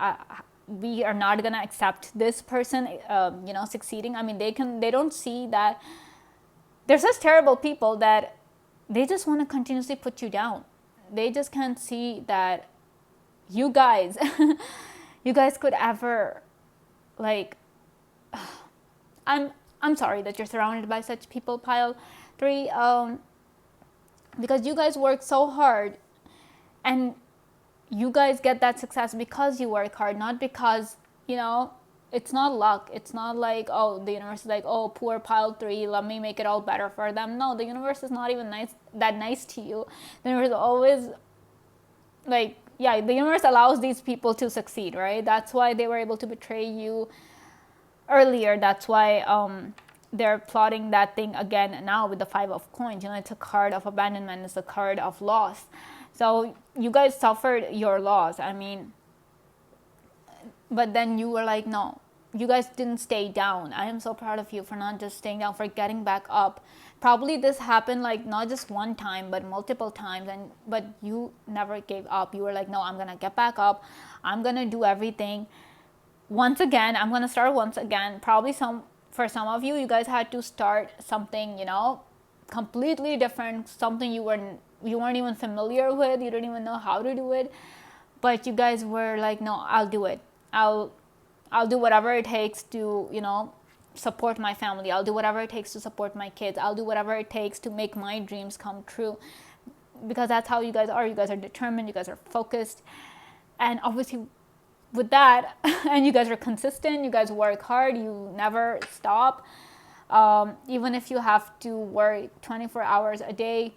we are not gonna accept this person, you know, succeeding. I mean, they don't see that they're such terrible people that they just want to continuously put you down. They just can't see that you guys, you guys could ever, like, I'm sorry that you're surrounded by such people, pile 3, because you guys work so hard, and you guys get that success because you work hard, not because, you know, it's not luck. It's not like, oh, the universe is like, oh, poor pile 3, let me make it all better for them. No, the universe is not even nice to you. The universe always, like, yeah, the universe allows these people to succeed, right? That's why they were able to betray you earlier. That's why they're plotting that thing again now with the Five of Coins. You know, it's a card of abandonment. It's a card of loss. So you guys suffered your loss. I mean, but then you were like, no, you guys didn't stay down. I am so proud of you for not just staying down, for getting back up. Probably this happened like not just one time, but multiple times. But you never gave up. You were like, no, I'm going to get back up. I'm going to do everything. Once again, I'm going to start once again. Probably for some of you, you guys had to start something, you know, completely different, something you weren't even familiar with. You didn't even know how to do it, but you guys were like, no, I'll do it. I'll do whatever it takes to, you know, support my family. I'll do whatever it takes to support my kids. I'll do whatever it takes to make my dreams come true, because that's how you guys are. You guys are determined, you guys are focused, and obviously with that, and you guys are consistent, you guys work hard, you never stop. Even if you have to work 24 hours a day.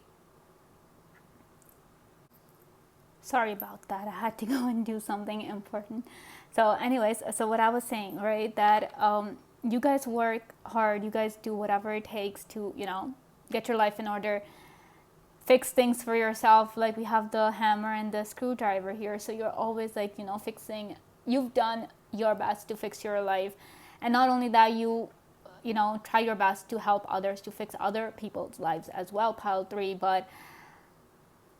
Sorry about that, I had to go and do something important. So anyways, so what I was saying, right, that you guys work hard, you guys do whatever it takes to, you know, get your life in order, fix things for yourself. Like we have the hammer and the screwdriver here, so you're always like, you know, fixing. You've done your best to fix your life, and not only that, you know, try your best to help others, to fix other people's lives as well, pile 3. But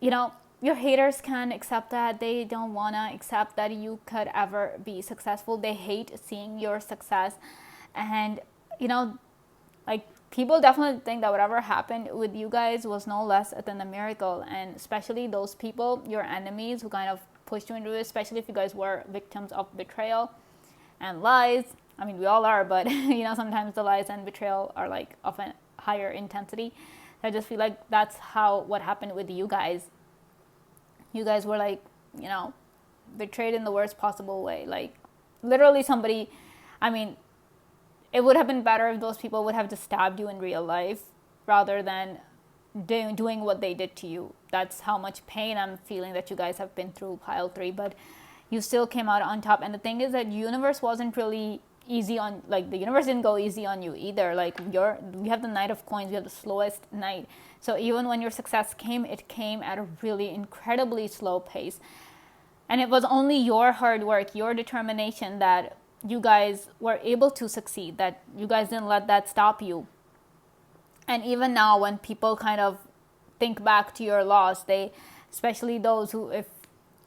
you know, your haters can't accept that. They don't want to accept that you could ever be successful. They hate seeing your success. And you know, like, people definitely think that whatever happened with you guys was no less than a miracle. And especially those people, your enemies, who kind of pushed you into it, especially if you guys were victims of betrayal and lies. I mean, we all are, but you know, sometimes the lies and betrayal are like of a higher intensity. I just feel like that's what happened with you guys. You guys were like, you know, betrayed in the worst possible way. Like, literally somebody, I mean, it would have been better if those people would have just stabbed you in real life rather than doing what they did to you. That's how much pain I'm feeling that you guys have been through, pile 3. But you still came out on top. And the thing is that universe wasn't really easy on, like, the universe didn't go easy on you either. Like, we have the Knight of Coins, we have the slowest knight. So even when your success came, it came at a really incredibly slow pace. And it was only your hard work, your determination, that you guys were able to succeed, that you guys didn't let that stop you. And even now, when people kind of think back to your loss, especially those who, if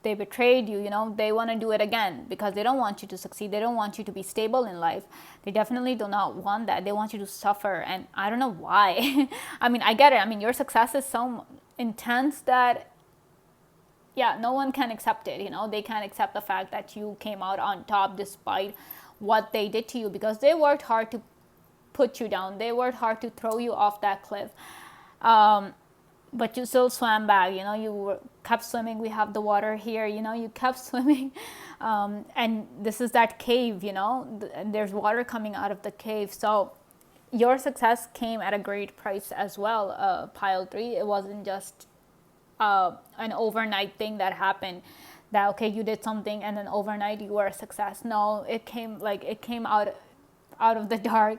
they betrayed you, you know, they want to do it again because they don't want you to succeed. They don't want you to be stable in life. They definitely do not want that. They want you to suffer. And I don't know why. I mean, I get it. I mean, your success is so intense that, yeah, no one can accept it. You know, they can't accept the fact that you came out on top despite what they did to you, because they worked hard to put you down. They worked hard to throw you off that cliff. but you still swam back, you know, kept swimming. We have the water here, you know, you kept swimming. And this is that cave, you know, and there's water coming out of the cave. So your success came at a great price as well, pile 3. It wasn't just an overnight thing that happened, that okay, you did something and then overnight you were a success. No, it came out of the dark.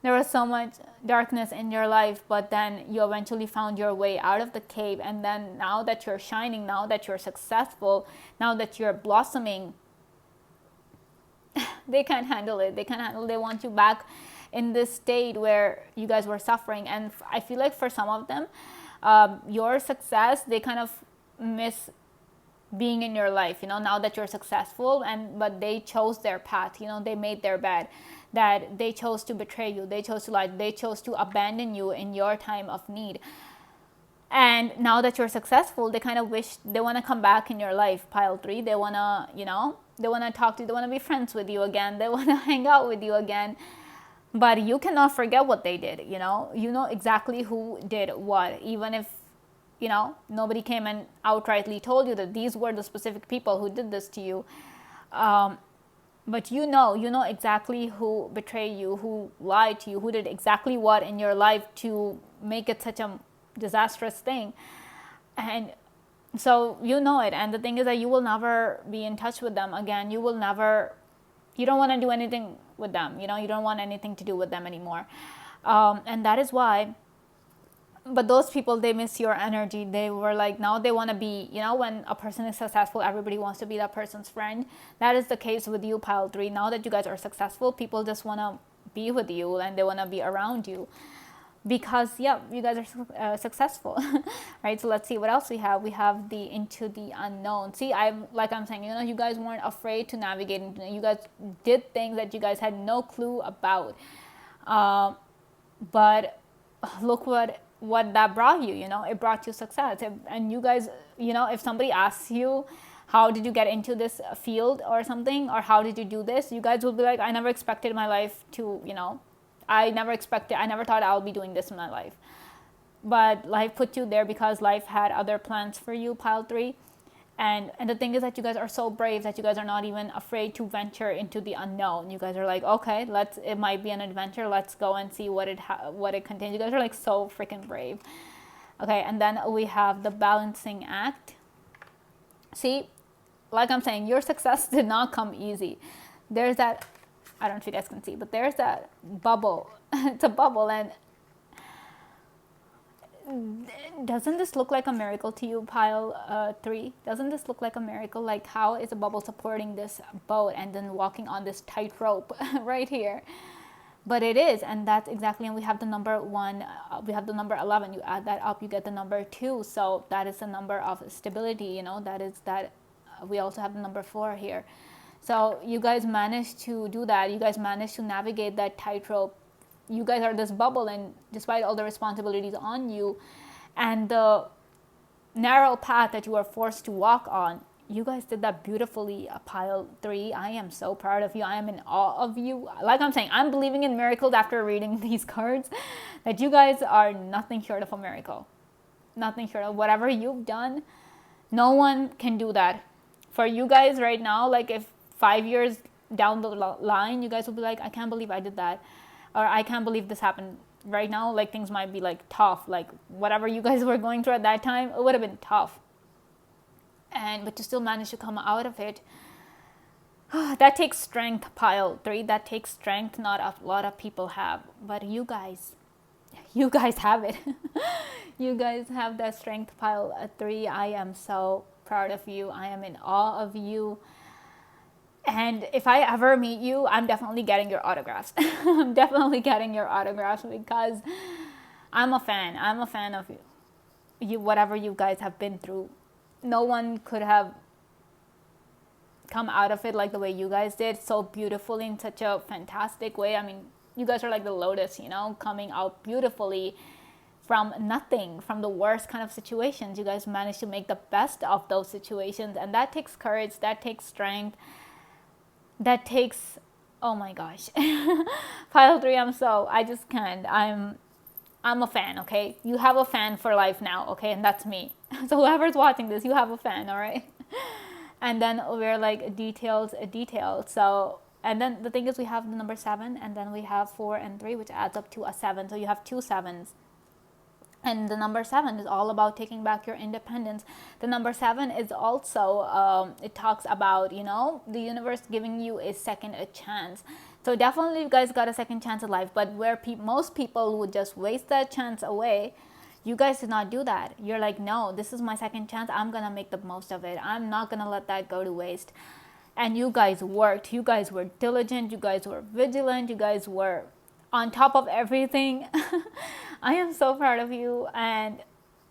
There was so much darkness in your life, but then you eventually found your way out of the cave. And then now that you're shining, now that you're successful, now that you're blossoming, they can't handle it. They want you back in this state where you guys were suffering. And I feel like for some of them, your success, they kind of miss being in your life, you know, now that you're successful. But they chose their path, you know, they made their bed, that they chose to betray you, they chose to lie, they chose to abandon you in your time of need. And now that you're successful, they kind of wish they want to come back in your life, pile 3. They want to, you know, they want to talk to you, they want to be friends with you again, they want to hang out with you again. But you cannot forget what they did, you know exactly who did what, even if, you know, nobody came and outrightly told you that these were the specific people who did this to you. But you know exactly who betrayed you, who lied to you, who did exactly what in your life to make it such a disastrous thing. And so you know it. And the thing is that you will never be in touch with them again. You don't want to do anything with them. You know, you don't want anything to do with them anymore. And that is why. But those people, they miss your energy. They were like, now they want to be, you know, when a person is successful, everybody wants to be that person's friend. That is the case with you, pile 3. Now that you guys are successful, people just want to be with you and they want to be around you because, yeah, you guys are successful, right? So let's see what else we have. We have the into the unknown. See, I'm saying, you know, you guys weren't afraid to navigate into it. You guys did things that you guys had no clue about. But look what that brought you, you know, it brought you success. And you guys, you know, if somebody asks you, how did you get into this field or something, or how did you do this, you guys will be like, I never expected my life to, you know, I never thought I'll be doing this in my life. But life put you there because life had other plans for you, pile 3. And the thing is that you guys are so brave that you guys are not even afraid to venture into the unknown. You guys are like, okay, it might be an adventure. Let's go and see what it contains. You guys are like so freaking brave. Okay, and then we have the balancing act. See, like I'm saying, your success did not come easy. There's that, I don't know if you guys can see, but there's that bubble. It's a bubble, and doesn't this look like a miracle to you, pile 3? Doesn't this look like a miracle? Like, how is a bubble supporting this boat and then walking on this tightrope right here? But it is, and that's exactly, and we have the number 1, we have the number 11. You add that up, you get the number 2. So that is the number of stability, you know, that is that. We also have the number 4 here. So you guys managed to do that. You guys managed to navigate that tightrope. You guys are this bubble, and despite all the responsibilities on you and the narrow path that you were forced to walk on, you guys did that beautifully, pile 3. I am so proud of you. I am in awe of you. Like I'm saying, I'm believing in miracles after reading these cards, that you guys are nothing short of a miracle. Nothing short of whatever you've done. No one can do that. For you guys right now, like if 5 years down the line, you guys will be like, I can't believe I did that. Or I can't believe this happened. Right now, like things might be like tough. Like whatever you guys were going through at that time, it would have been tough. But to still manage to come out of it, that takes strength, pile 3. That takes strength not a lot of people have. But you guys have it. You guys have that strength, pile 3. I am so proud of you. I am in awe of you. And if I ever meet you, I'm definitely getting your autographs. I'm definitely getting your autographs because I'm a fan. I'm a fan of you, whatever you guys have been through. No one could have come out of it like the way you guys did, so beautifully, in such a fantastic way. I mean, you guys are like the lotus, you know, coming out beautifully from nothing, from the worst kind of situations. You guys managed to make the best of those situations, and that takes courage, that takes strength, that takes, oh my gosh. Pile 3, I just can't. I'm a fan, okay? You have a fan for life now, okay? And that's me. So whoever's watching this, you have a fan, all right? And then we're like details, details. So, and then the thing is we have the number 7, and then we have 4 and 3, which adds up to a 7. So you have 2 sevens. And the number 7 is all about taking back your independence. The number 7 is also, it talks about, you know, the universe giving you a second a chance. So definitely you guys got a second chance at life, but where most people would just waste that chance away, you guys did not do that. You're like, no, this is my second chance. I'm going to make the most of it. I'm not going to let that go to waste. And you guys worked. You guys were diligent. You guys were vigilant. You guys were on top of everything. I am so proud of you. And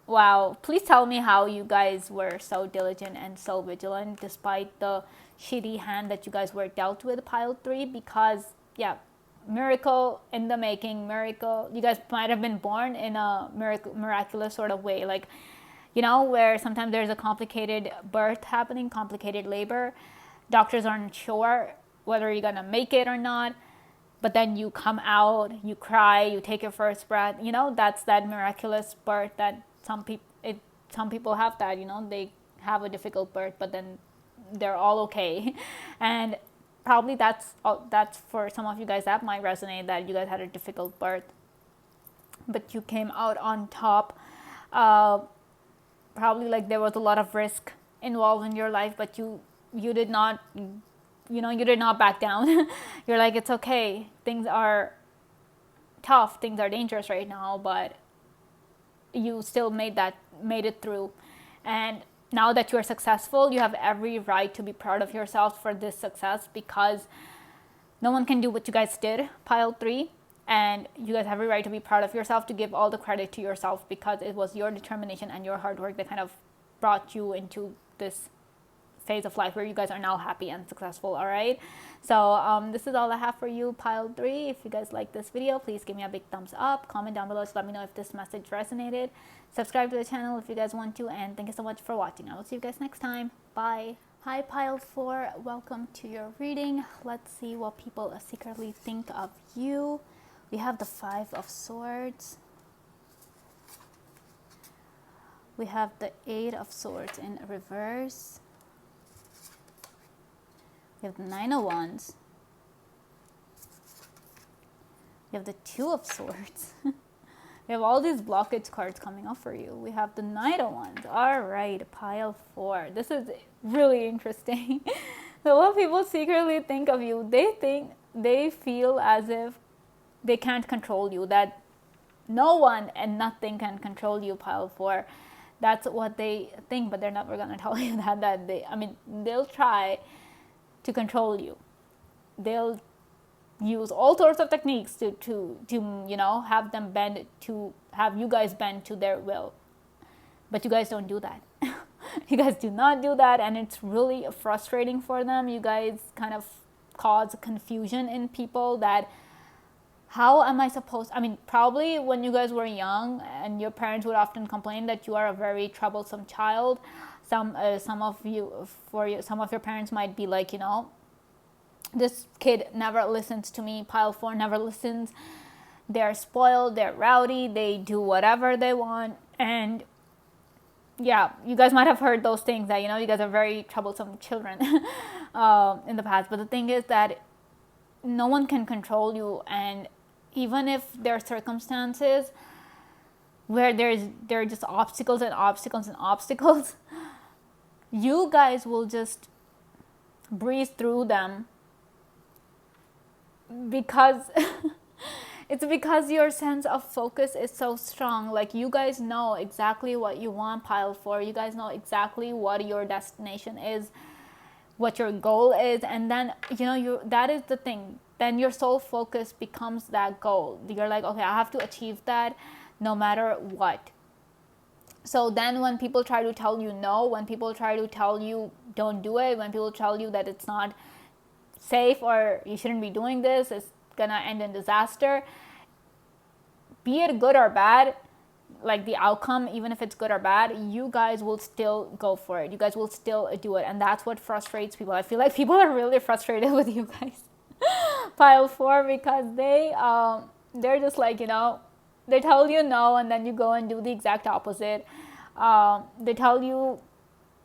wow, please tell me how you guys were so diligent and so vigilant despite the shitty hand that you guys were dealt with, pile 3, because yeah, miracle in the making. Miracle, you guys might have been born in a miraculous sort of way, like, you know, where sometimes there's a complicated birth happening, complicated labor, doctors aren't sure whether you're gonna make it or not, but then you come out, you cry, you take your first breath, you know, that's that miraculous birth that some people have, that, you know, they have a difficult birth, but then they're all okay. And probably that's for some of you guys, that might resonate, that you guys had a difficult birth, but you came out on top. Probably like there was a lot of risk involved in your life, but you did not, you know, you did not back down. You're like, it's okay, things are tough, things are dangerous right now, but you still made it through. And now that you're successful, you have every right to be proud of yourself for this success, because no one can do what you guys did, pile 3. And you guys have every right to be proud of yourself, to give all the credit to yourself, because it was your determination and your hard work that kind of brought you into this phase of life where you guys are now happy and successful. All right, so this is all I have for you, pile 3. If you guys like this video, please give me a big thumbs up, comment down below to let me know if this message resonated, subscribe to the channel if you guys want to, and thank you so much for watching. I will see you guys next time. Bye. Hi pile 4, welcome to your reading. Let's see what people secretly think of you. We have the 5 of Swords. We have the 8 of Swords in reverse. We have the 9 of Wands. We have the 2 of Swords. We have all these blockage cards coming up for you. We have the Knight of Wands. All right, pile 4. This is really interesting. So what people secretly think of you, they feel as if they can't control you, that no one and nothing can control you, pile 4. That's what they think, but they're never going to tell you that they'll try to control you. They'll use all sorts of techniques to you know, have you guys bend to their will. But you guys don't do that. You guys do not do that, and it's really frustrating for them. You guys kind of cause confusion in people, that how am I supposed, probably when you guys were young and your parents would often complain that you are a very troublesome child. Some of your parents might be like, you know, this kid never listens to me. Pile 4 never listens. They're spoiled, they're rowdy, they do whatever they want. And yeah, you guys might have heard those things, that, you know, you guys are very troublesome children in the past. But the thing is that no one can control you, and even if there are circumstances where there are just obstacles and obstacles and obstacles, you guys will just breeze through them, because it's because your sense of focus is so strong. Like, you guys know exactly what you want, pile 4. You guys know exactly what your destination is, what your goal is, and then, you know, that is the thing. Then your sole focus becomes that goal. You're like, okay, I have to achieve that no matter what. So then when people try to tell you no, when people try to tell you don't do it, when people tell you that it's not safe or you shouldn't be doing this, it's gonna end in disaster, be it good or bad, like the outcome, even if it's good or bad, you guys will still go for it. You guys will still do it. And that's what frustrates people. I feel like people are really frustrated with you guys, pile 4, because they're just like, you know, They tell you no, and then you go and do the exact opposite. They tell you,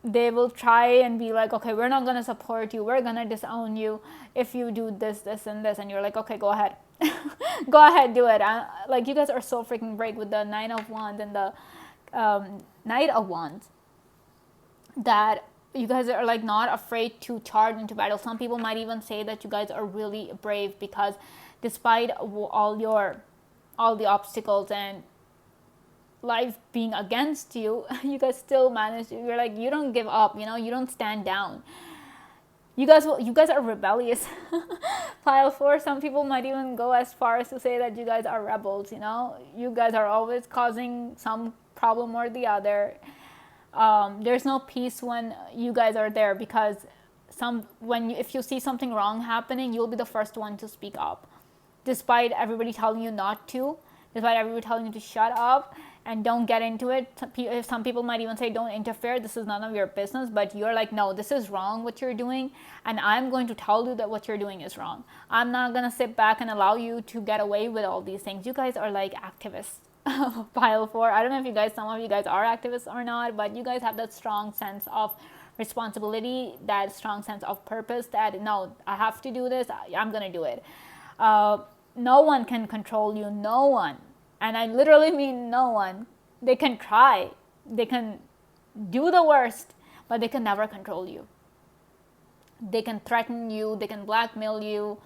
they will try and be like, okay, we're not going to support you, we're going to disown you if you do this, this, and this. And you're like, okay, go ahead. Go ahead, do it. Like, you guys are so freaking great with the Nine of Wands and the Knight of Wands, that you guys are like not afraid to charge into battle. Some people might even say that you guys are really brave, because despite all the obstacles and life being against you, you guys still manage. You're like, you don't give up, you don't stand down. You guys are rebellious. Pile 4, some people might even go as far as to say that you guys are rebels. You guys are always causing some problem or the other. There's no peace when you guys are there, because if you see something wrong happening, you'll be the first one to speak up, despite everybody telling you not to, despite everybody telling you to shut up and don't get into it. Some people might even say, don't interfere, this is none of your business. But you're like, no, this is wrong what you're doing, and I'm going to tell you that what you're doing is wrong. I'm not going to sit back and allow you to get away with all these things. You guys are like activists. Pile 4, I don't know if some of you guys are activists or not, but you guys have that strong sense of responsibility, that strong sense of purpose, that no, I have to do this, I'm going to do it. No one can control you, no one. And I literally mean no one. They can try, they can do the worst, but they can never control you. They can threaten you, they can blackmail you,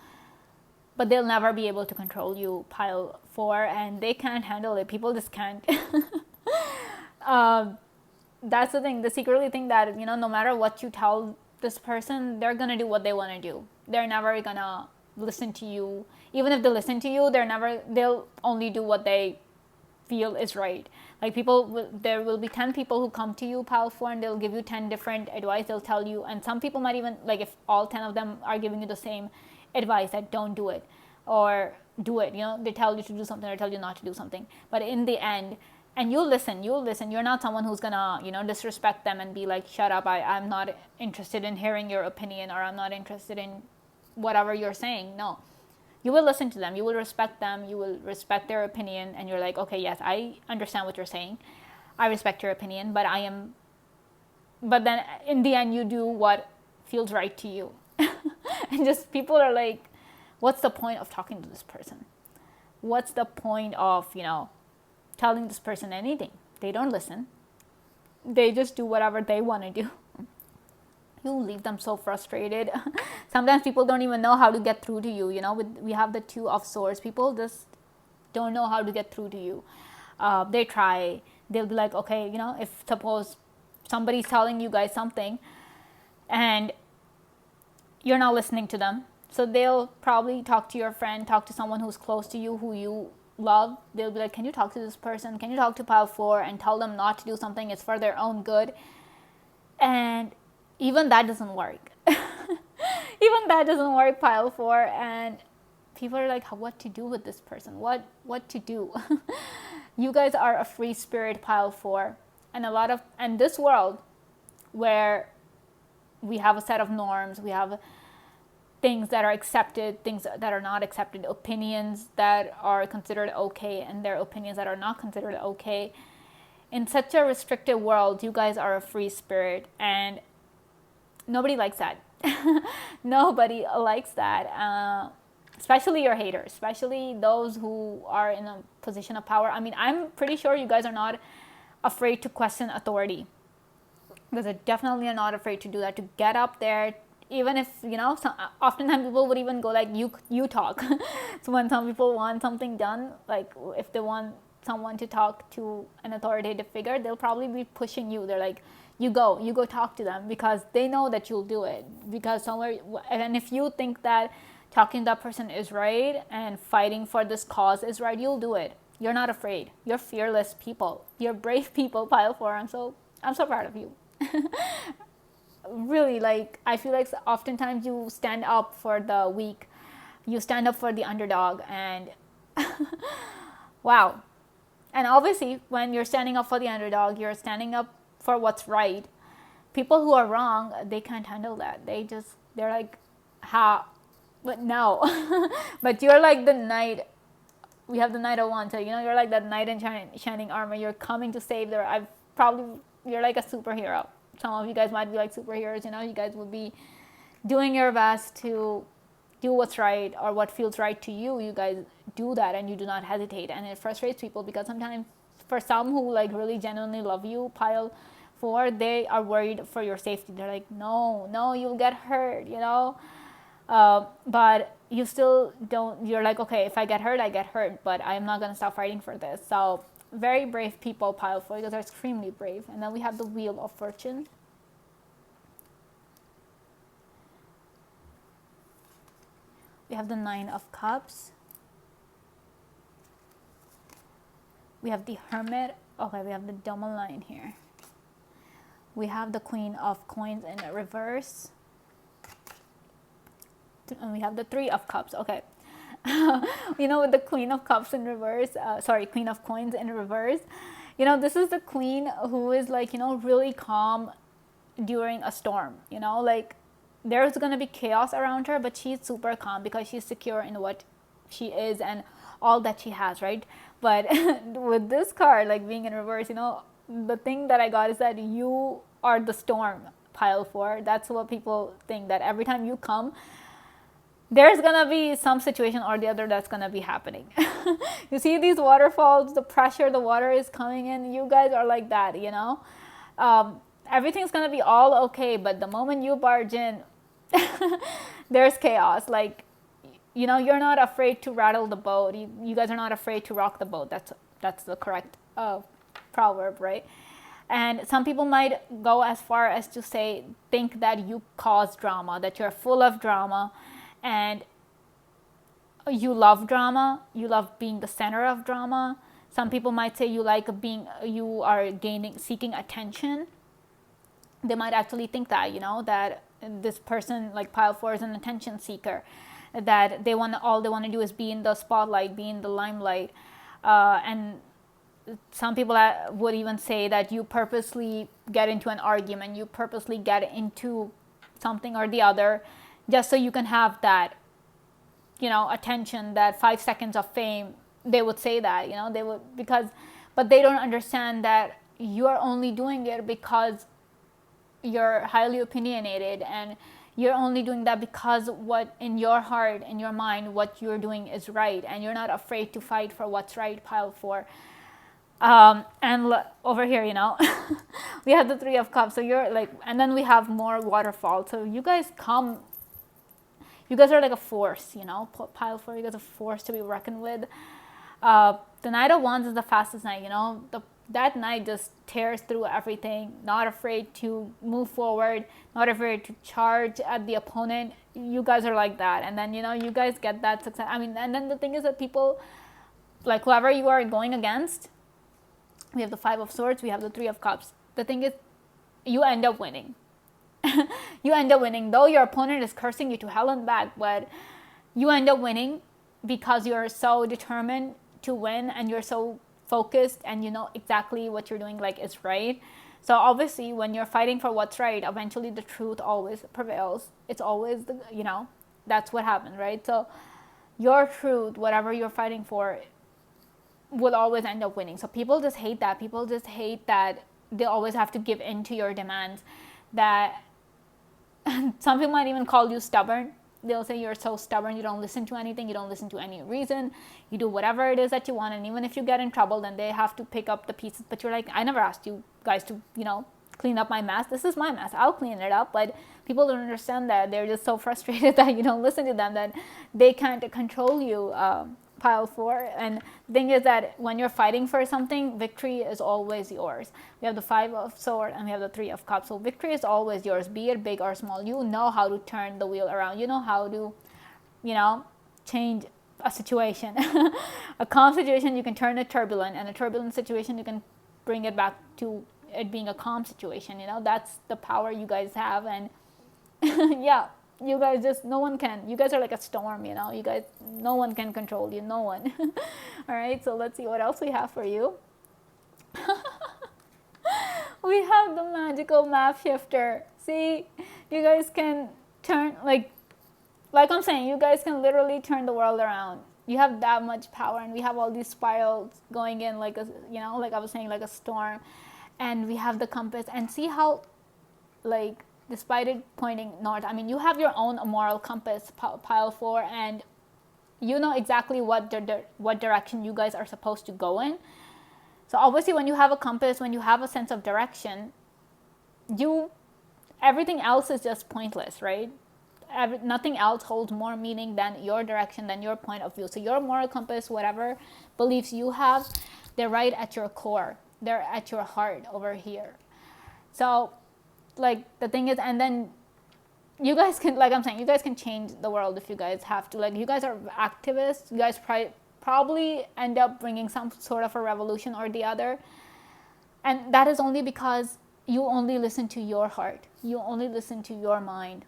but they'll never be able to control you, Pile 4, and they can't handle it. People just can't. That's the thing. They secretly think that, no matter what you tell this person, they're going to do what they want to do. They're never going to listen to you. Even if they listen to you, they'll only do what they feel is right. Like, there will be 10 people who come to you, Pile 4, and they'll give you 10 different advice. They'll tell you, and some people might even, like, if all 10 of them are giving you the same advice, that don't do it or do it, they tell you to do something or tell you not to do something. But in the end, and you'll listen, you're not someone who's gonna disrespect them and be like, shut up, I'm not interested in hearing your opinion, or I'm not interested in whatever you're saying. No, you will listen to them, you will respect them, you will respect their opinion, and you're like, okay, yes, I understand what you're saying, I respect your opinion, but then in the end you do what feels right to you. And just, people are like, what's the point of talking to this person? What's the point of, telling this person anything? They don't listen. They just do whatever they want to do. You leave them so frustrated. Sometimes people don't even know how to get through to you. We have the 2 of Swords. People just don't know how to get through to you. They try. They'll be like, okay, if suppose somebody's telling you guys something and you're not listening to them, so they'll probably talk to your friend, talk to someone who's close to you, who you love. They'll be like, can you talk to this person? Can you talk to Pile 4 and tell them not to do something? It's for their own good. And even that doesn't work. Even that doesn't work, Pile 4. And people are like, what to do with this person? What to do? You guys are a free spirit, Pile 4. And this world where we have a set of norms, we have things that are accepted, things that are not accepted, opinions that are considered okay, and their opinions that are not considered okay. In such a restricted world, you guys are a free spirit, and nobody likes that. Nobody likes that, especially your haters, especially those who are in a position of power. I mean, I'm pretty sure you guys are not afraid to question authority. Because I definitely are not afraid to do that, to get up there, even if, oftentimes people would even go like, you talk. So when some people want something done, like if they want someone to talk to an authoritative figure, they'll probably be pushing you. They're like, you go talk to them, because they know that you'll do it. Because and if you think that talking to that person is right and fighting for this cause is right, you'll do it. You're not afraid. You're fearless people. You're brave people, Pile 4. I'm so proud of you. Really, like, I feel like oftentimes you stand up for the weak, you stand up for the underdog, and wow. And obviously when you're standing up for the underdog, you're standing up for what's right. People who are wrong, they can't handle that. They're like, how? But no. But you're like the knight we have the Knight of Wands. So, you're like that knight in shining armor. You're coming to save their. You're like a superhero. Some of you guys might be like superheroes. You guys would be doing your best to do what's right or what feels right to you. You guys do that and you do not hesitate, and it frustrates people because sometimes for some who like really genuinely love you, pile 4, they are worried for your safety. They're like, no, you'll get hurt, but you still don't. You're like, okay, if I get hurt, I get hurt, but I'm not going to stop fighting for this. So very brave people, pile 4, because they're extremely brave. And then we have the Wheel of Fortune. We have the 9 of Cups. We have the Hermit. Okay, we have the double line here. We have the Queen of Coins in reverse. And we have the 3 of Cups. Okay. With the Queen of Cups in reverse, Queen of Coins in reverse, this is the queen who is like, really calm during a storm, like there's going to be chaos around her, but she's super calm because she's secure in what she is and all that she has, right? But with this card, like being in reverse, the thing that I got is that you are the storm, pile 4. That's what people think, that every time you come, there's going to be some situation or the other that's going to be happening. You see these waterfalls, the pressure, the water is coming in. You guys are like that, everything's going to be all okay. But the moment you barge in, there's chaos. Like, you're not afraid to rattle the boat. You guys are not afraid to rock the boat. That's the correct proverb, right? And some people might go as far as to think that you cause drama, that you're full of drama, and you love drama. You love being the center of drama. Some people might say you are seeking attention. They might actually think that, that this person, like pile 4, is an attention seeker, that all they want to do is be in the spotlight, be in the limelight. And some people would even say that you purposely get into an argument, you purposely get into something or the other just so you can have that, attention, that 5 seconds of fame. They would say that, but they don't understand that you are only doing it because you're highly opinionated, and you're only doing that because what in your heart, in your mind, what you're doing is right, and you're not afraid to fight for what's right, pile 4. And over here, we have the 3 of Cups. So you're like, and then we have more waterfall. So you guys are like a force, pile 4. You guys are a force to be reckoned with. The Knight of Wands is the fastest knight, that knight just tears through everything, not afraid to move forward, not afraid to charge at the opponent. You guys are like that. And then, you guys get that success. And then the thing is that people, like whoever you are going against, we have the 5 of Swords, we have the 3 of Cups. The thing is, you end up winning. You end up winning, though your opponent is cursing you to hell and back, but you end up winning because you're so determined to win, and you're so focused, and you know exactly what you're doing is right. So obviously when you're fighting for what's right, eventually the truth always prevails. It's always that's what happens, right? So your truth, whatever you're fighting for, will always end up winning. So people just hate that. People just hate that they always have to give in to your demands. That some people might even call you stubborn. They'll say you're so stubborn, you don't listen to anything, you don't listen to any reason, you do whatever it is that you want, and even if you get in trouble, then they have to pick up the pieces. But you're like, I never asked you guys to, clean up my mess. This is my mess. I'll clean it up. But people don't understand that. They're just so frustrated that you don't listen to them, that they can't control you, pile 4. And the thing is that when you're fighting for something, victory is always yours. We have the 5 of Swords and we have the 3 of Cups. So victory is always yours, be it big or small. You know how to turn the wheel around. You know how to, change a situation. A calm situation, you can turn it turbulent, and a turbulent situation, you can bring it back to it being a calm situation. That's the power you guys have. And yeah, you guys just, no one can. You guys are like a storm, you guys, no one can control you, no one. All right, so let's see what else we have for you. We have the magical map shifter. See, you guys can turn, like I'm saying, you guys can literally turn the world around. You have that much power, and we have all these spirals going in like a, like I was saying, like a storm. And we have the compass, and see how, like, despite it pointing north, I mean, you have your own moral compass, pile 4, and you know exactly what direction you guys are supposed to go in. So obviously when you have a compass, when you have a sense of direction, you everything else is just pointless, right? Nothing else holds more meaning than your direction, than your point of view. So your moral compass, whatever beliefs you have, they're right at your core, they're at your heart over here. So, like, the thing is, and then you guys can, like I'm saying, you guys can change the world if you guys have to. Like, you guys are activists, you guys probably end up bringing some sort of a revolution or the other. And that is only because you only listen to your heart, you only listen to your mind.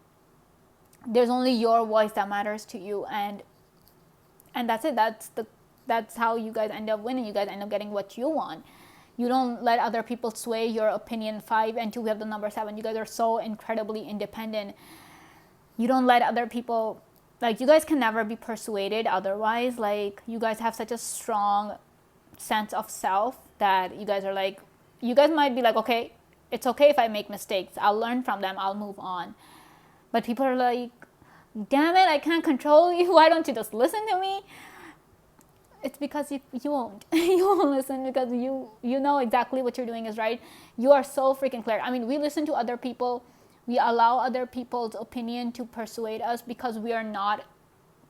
There's only your voice that matters to you, and that's it. That's how you guys end up winning. You guys end up getting what you want. You don't let other people sway your opinion. 5 and 2, we have the number 7. You guys are so incredibly independent. You don't let other people, like, you guys can never be persuaded otherwise. Like, you guys have such a strong sense of self that you guys are like, you guys might be like, okay, it's okay if I make mistakes, I'll learn from them, I'll move on. But people are like, damn it, I can't control you, why don't you just listen to me? It's because you won't. You won't listen, because you know exactly what you're doing is right. You are so freaking clear. I mean, we listen to other people, we allow other people's opinion to persuade us because we are not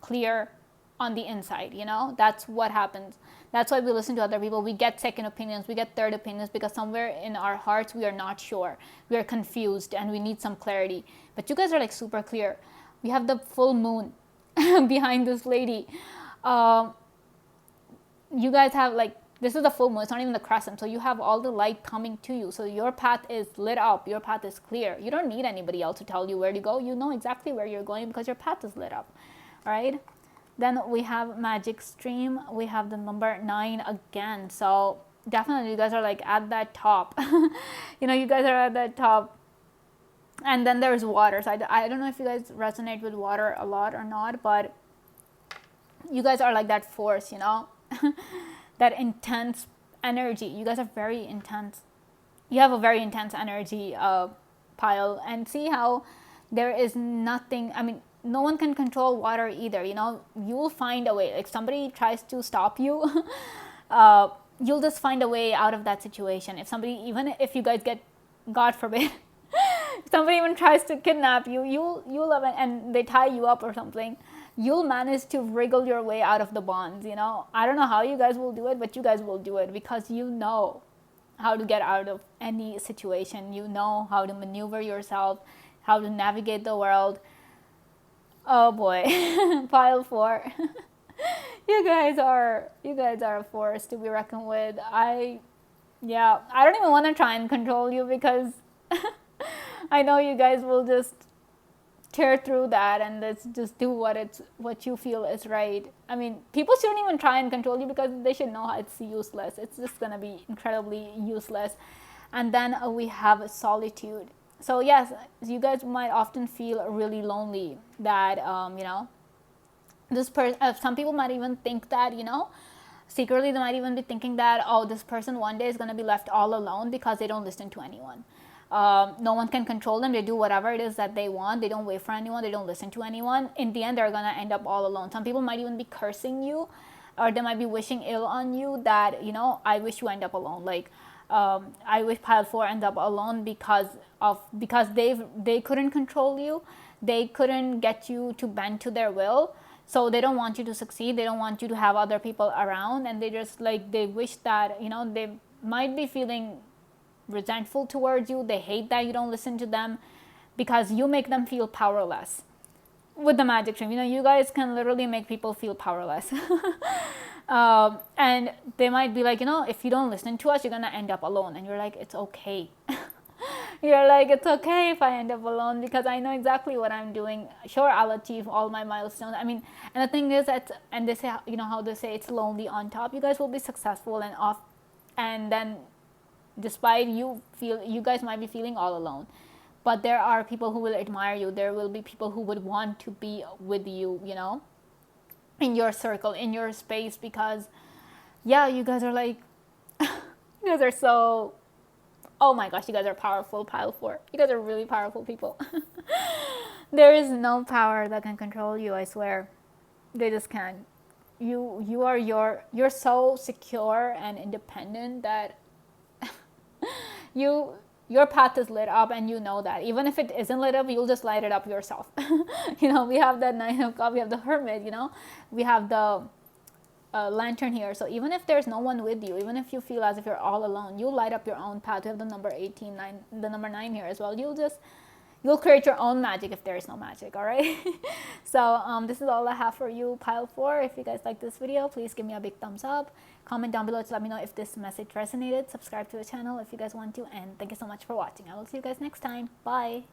clear on the inside, that's what happens. That's why we listen to other people. We get second opinions, we get third opinions, because somewhere in our hearts we are not sure, we are confused, and we need some clarity. But you guys are like super clear. We have the full moon behind this lady. You guys have, like, this is the full moon, it's not even the crescent, so you have all the light coming to you, so your path is lit up, your path is clear. You don't need anybody else to tell you where to go. You know exactly where you're going because your path is lit up. All right, then we have magic stream. We have the number 9 again, so definitely you guys are like at that top. You guys are at that top. And then there's water. So I don't know if you guys resonate with water a lot or not, but you guys are like that force, that intense energy. You guys are very intense. You have a very intense energy, pile. And see how there is nothing, I mean, no one can control water either. You will find a way. Like, somebody tries to stop you, you'll just find a way out of that situation. If somebody, even if you guys get, God forbid, somebody even tries to kidnap you, you'll have it, and they tie you up or something, you'll manage to wriggle your way out of the bonds. I don't know how you guys will do it, but you guys will do it because you know how to get out of any situation. You know how to maneuver yourself, how to navigate the world. Oh boy. Pile 4. you guys are a force to be reckoned with. I don't even want to try and control you, because I know you guys will just tear through that and let's just do what you feel is right. I mean, people shouldn't even try and control you, because they should know it's useless. It's just gonna be incredibly useless. And then we have solitude. So yes, you guys might often feel really lonely, that some people might even think that, secretly they might even be thinking that, oh, this person one day is going to be left all alone because they don't listen to anyone. No one can control them. They do whatever it is that they want. They don't wait for anyone. They don't listen to anyone. In the end, they're going to end up all alone. Some people might even be cursing you, or they might be wishing ill on you, that, I wish you end up alone. Like, I wish pile 4 end up alone because they couldn't control you. They couldn't get you to bend to their will. So they don't want you to succeed. They don't want you to have other people around. And they just, like, they wish that, they might be feeling resentful towards you. They hate that you don't listen to them, because you make them feel powerless. With the magic stream, you guys can literally make people feel powerless. And they might be like, if you don't listen to us, you're gonna end up alone. And you're like, it's okay. You're like, it's okay if I end up alone, because I know exactly what I'm doing. Sure, I'll achieve all my milestones. I mean, and the thing is that, and they say, how they say it's lonely on top. You guys will be successful and off, and then despite you guys might be feeling all alone, but there are people who will admire you. There will be people who would want to be with you. in your circle, in your space, because yeah, you guys are like, you guys are so, oh my gosh, you guys are powerful, pile 4. You guys are really powerful people. There is no power that can control you, I swear. They just can't. You are you're so secure and independent that you your path is lit up, and you know that. Even if it isn't lit up, you'll just light it up yourself. We have that Nine of Cups, we have the Hermit, we have the lantern here. So even if there's no one with you, even if you feel as if you're all alone, you light up your own path. You have the number 18, 9, the number 9 here as well. You'll create your own magic if there is no magic. All right. So this is all I have for you, pile 4. If you guys like this video, please give me a big thumbs up. Comment down below to let me know if this message resonated. Subscribe to the channel if you guys want to, and thank you so much for watching. I will see you guys next time. Bye.